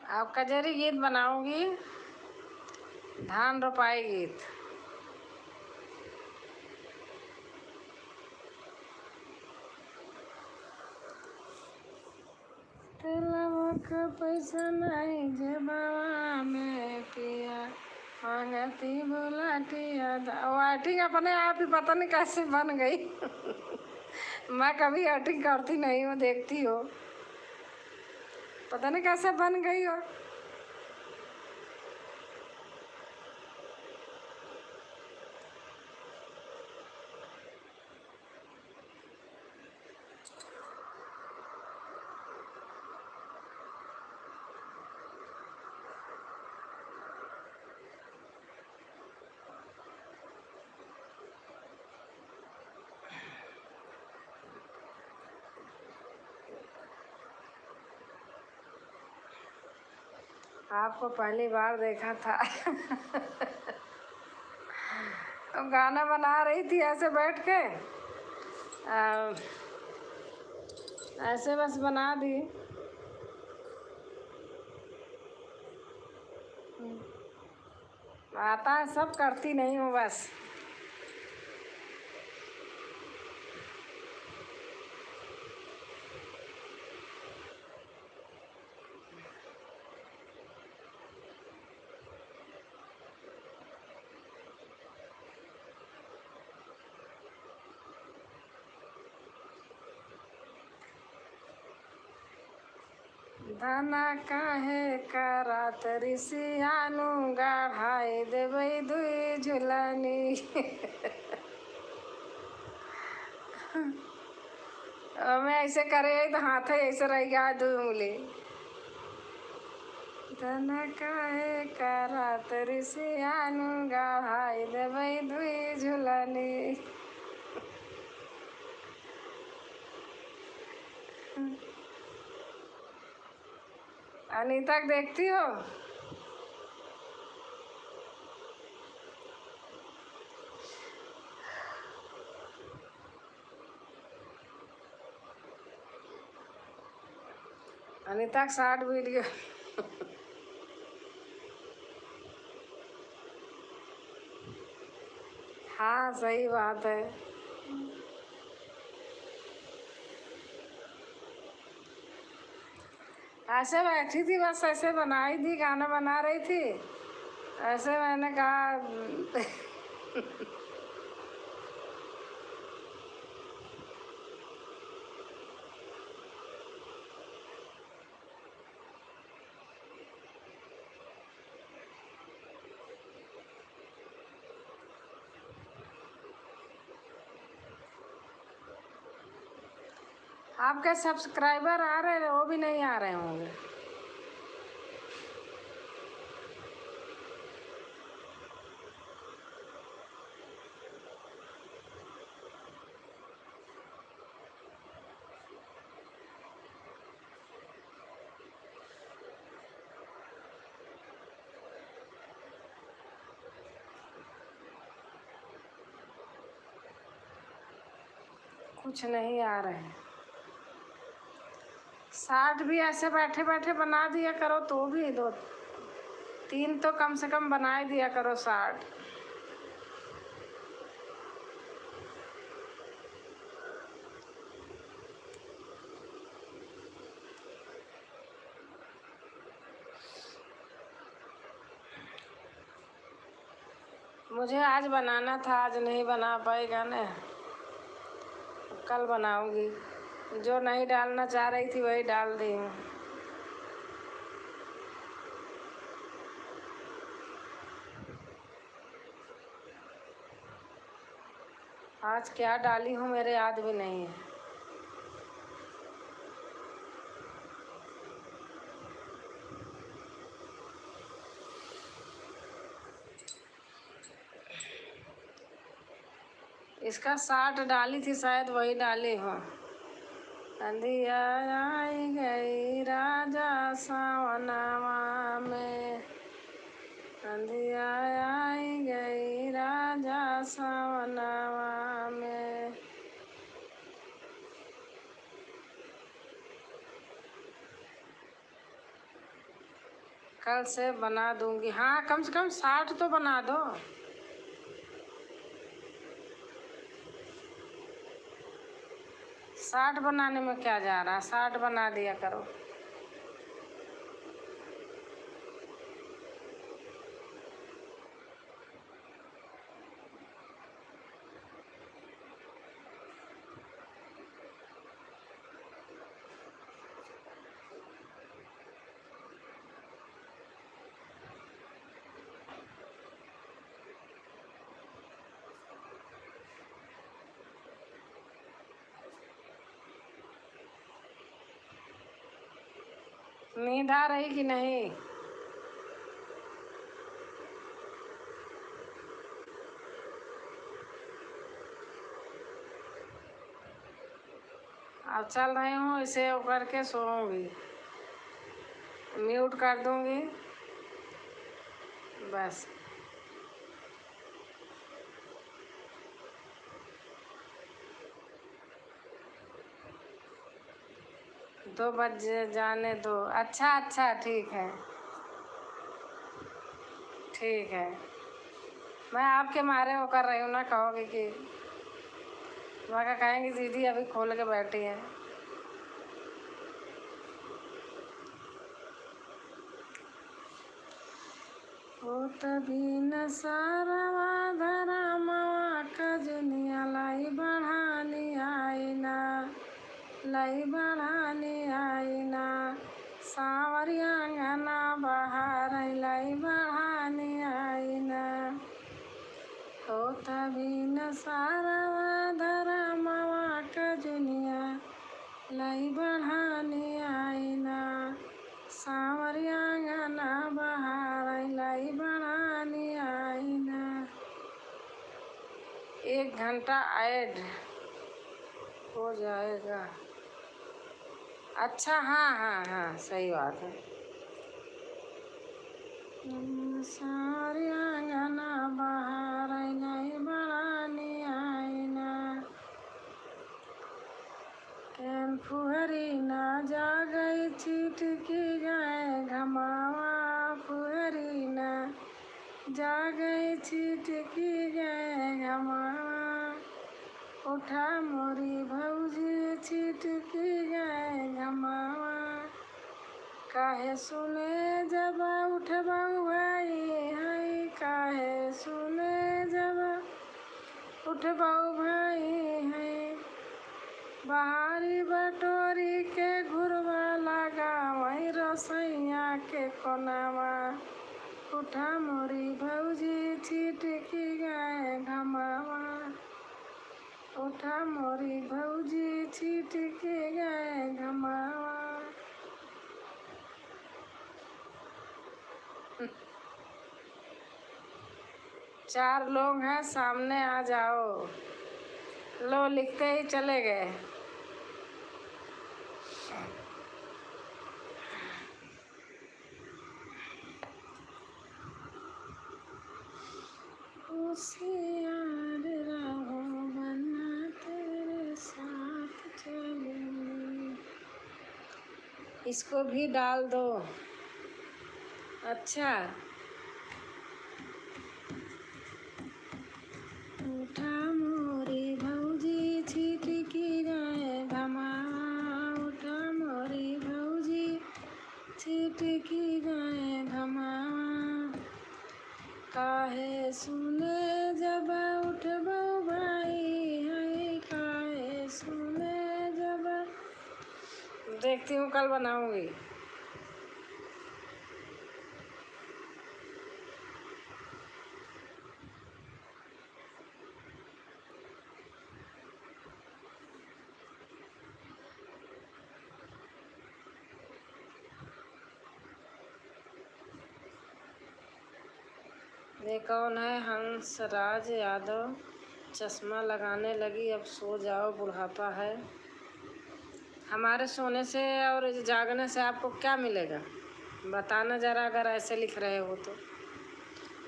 आप कजरी गीत बनाऊंगी, धान रोपाई गीत। का पैसा नहीं जेबवा में पिया, मांगती बुलाटिया। वाइटिंग अपने आप ही पता नहीं कैसे बन गई। मैं कभी एडिटिंग करती नहीं हूँ, देखती हो, पता नहीं कैसे बन गई हो। आपको पहली बार देखा था। तो गाना बना रही थी ऐसे बैठ के, ऐसे बस बना दी। आता है सब, करती नहीं हूँ बस। दाना काहे करात ऋषियानु, गाढ़ाई देबै दुई झुलानी। मैं ऐसे करे तो हाथ ऐसे रह गया, दो उंगली। दाना काहे करात ऋषियानु, गाढ़ाई देबै दुई झुलानी। अनीता को देखती हो? अनीता का शॉर्ट वीडियो। हाँ सही बात है। ऐसे बैठी थी बस, ऐसे बनाई थी, गाना बना रही थी, ऐसे मैंने कहा। आपके सब्सक्राइबर आ रहे हैं, वो भी नहीं आ रहे होंगे। कुछ नहीं आ रहे हैं। शॉर्ट भी ऐसे बैठे बैठे बना दिया करो, तो भी 2-3 तो कम से कम बना ही दिया करो शॉर्ट। मुझे आज बनाना था, आज नहीं बना पाएगा ना, कल बनाऊंगी। जो नहीं डालना चाह रही थी वही डाल दी हूँ। आज क्या डाली हूँ मेरे याद भी नहीं है। इसका 60 डाली थी, शायद वही डाली हूँ। अंधिया आई गई राजा सावनावा में, अंधिया आई गई राजा सावनावा में। कल से बना दूंगी। हाँ, कम से कम 60 तो बना दो। साठ बनाने में क्या जा रहा है, 60 बना दिया करो। नींद आ रही कि नहीं? अब चल रही हूँ, इसे करके सोऊंगी, म्यूट कर दूंगी बस। 2 बज जाने दो। अच्छा अच्छा, ठीक है ठीक है। मैं आपके मारे वो कर रही हूँ ना, कहोगे कि वहाँ कहेंगी दीदी अभी खोल के बैठी है। ओ तभी न सारवा धरा मवा कजनिया लाई बढ़ानी आई ना, लाई बढ़ानी आई ना, सांवरिया अंगना बहार लाई बढ़ानी आई ना। ओ तभी न सारवा धरा मवा कजनिया लाई बढ़ानी आई ना, सांवरिया अंगना बहार लाई बढ़ानी आई ना। 1 घंटा ऐड हो जाएगा। अच्छा, हाँ हाँ हाँ, सही बात है। सारी अंगना बहार लाई बढ़ानी आई ना, कैन फुहरी ना जा गई छिटकी गए घमावा, फुहरी ना जा गई छिटकी गए घमावा, उठा मोरी भौजी छिटकी गए घमावा, काहे सुने जब उठ भाई है, काहे सुने जब उठ भाई है, बहारी बटोरी के घुरवा लगा वही रसैया के कोनावा, उठा मोरी भौजी छिटकी गए घमावा, उठा मोरी भौजी छिटकी गए घमावा। 4 लोग हैं सामने, आ जाओ। लो, लिखते ही चले गए। होशियार रहो वरना तेरे साथ चलूंगी। इसको भी डाल दो। अच्छा, उठा मोरी भौजी छिटकी गए घमावा, उठा मोरी भौजी छिटकी गए घमावा, काहे सुने जब उठबो भाई है, काहे सुने जब। देखती हूँ, कल बनाऊंगी। ये कौन है? हंसराज यादव। चश्मा लगाने लगी, अब सो जाओ, बुढ़ापा है। हमारे सोने से और जागने से आपको क्या मिलेगा? बताना ज़रा, अगर ऐसे लिख रहे हो तो।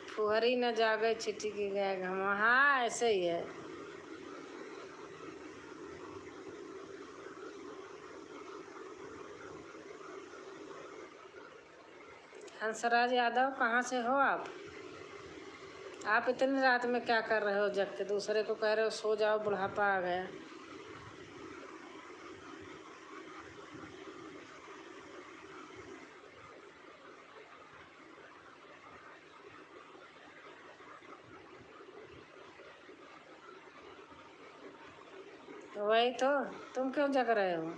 फुहरी न जागे छिटकी गया घम। हाँ, ऐसे ही है। हंसराज यादव, कहाँ से हो आप? आप इतनी रात में क्या कर रहे हो जग के? दूसरे को कह रहे हो सो जाओ, बुढ़ापा आ गया। तो वही तो, तुम क्यों जग रहे हो?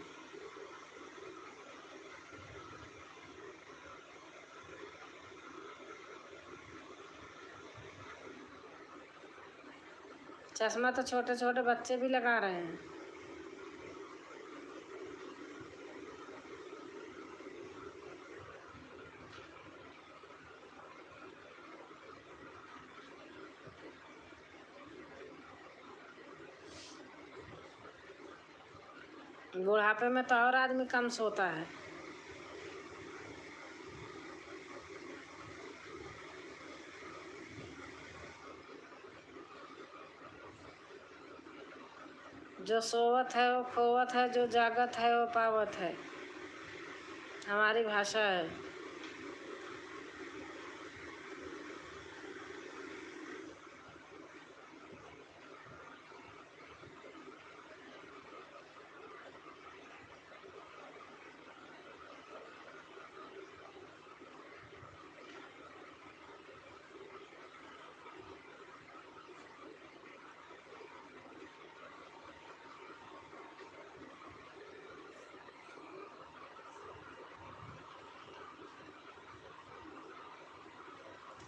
चश्मा तो छोटे छोटे बच्चे भी लगा रहे हैं। बुढ़ापे में तो और आदमी कम सोता है। जो सोवत है वो खोवत है, जो जागत है वो पावत है, हमारी भाषा है।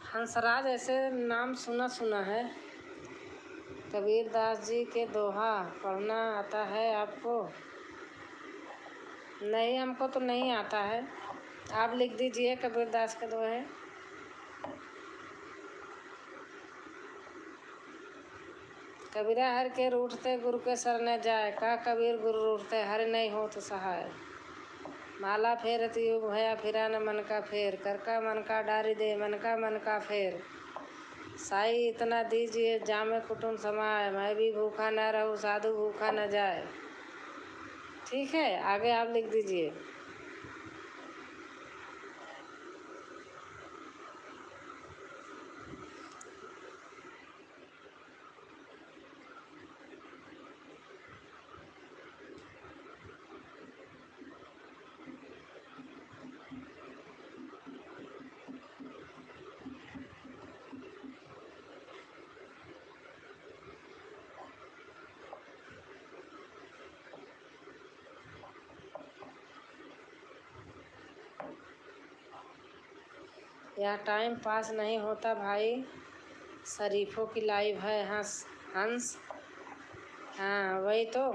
हंसराज ऐसे नाम सुना सुना है। कबीर दास जी के दोहा पढ़ना आता है आपको? नहीं, हमको तो नहीं आता है। आप लिख दीजिए कबीर दास के दोहे। कबीरा हर के रूठते गुरु के सरने जाए, का कबीर गुरु रूठते हर नहीं हो तो सहाय। माला फेरती युग भया फिरा न मन का फेर, कर का मन का डारी दे मन का फेर। साई इतना दीजिए जामे कुटुम समाए, मैं भी भूखा न रहूँ साधु भूखा न जाए। ठीक है, आगे आप लिख दीजिए। यह टाइम पास नहीं होता भाई, शरीफों की लाइव है। हंस। हाँ, वही तो।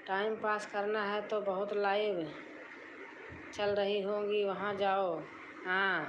टाइम पास करना है तो बहुत लाइव चल रही होंगी, वहाँ जाओ। हाँ,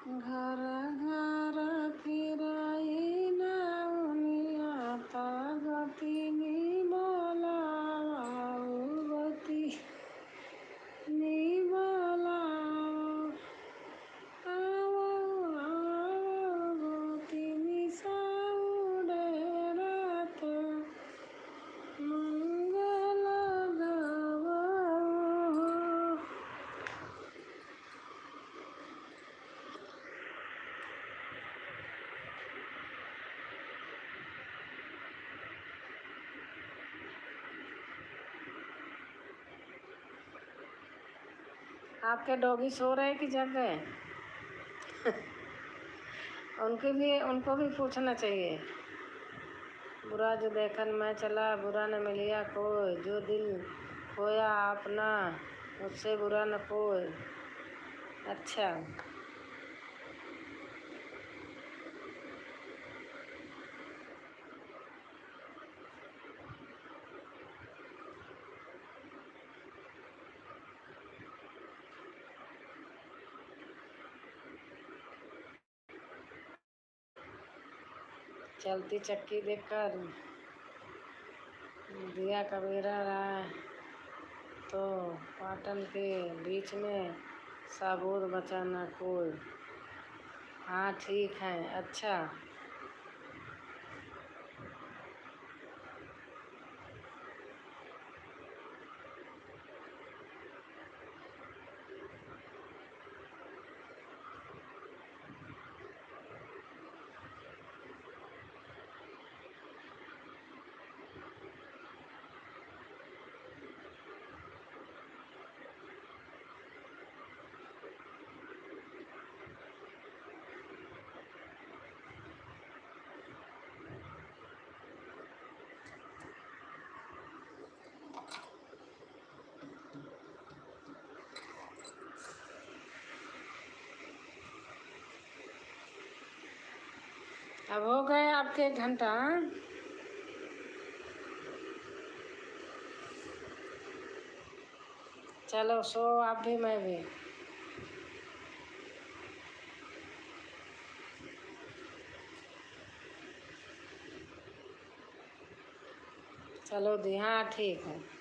घर घर फिराई नौनिया तागती निर्मला, आपके डॉगी सो रहे कि जग गए? उनको भी पूछना चाहिए। बुरा जो देखन मैं चला, बुरा न मिलिया कोई, जो दिल खोया अपना, मुझसे बुरा न कोई। अच्छा, चलती चक्की देखकर दिया कबीरा रहा तो पाटन के बीच में साबूत बचा न कोई। हाँ ठीक है। अच्छा, अब हो गए आपके 1 घंटा। चलो सो आप भी, मैं भी। चलो दी, हाँ ठीक है।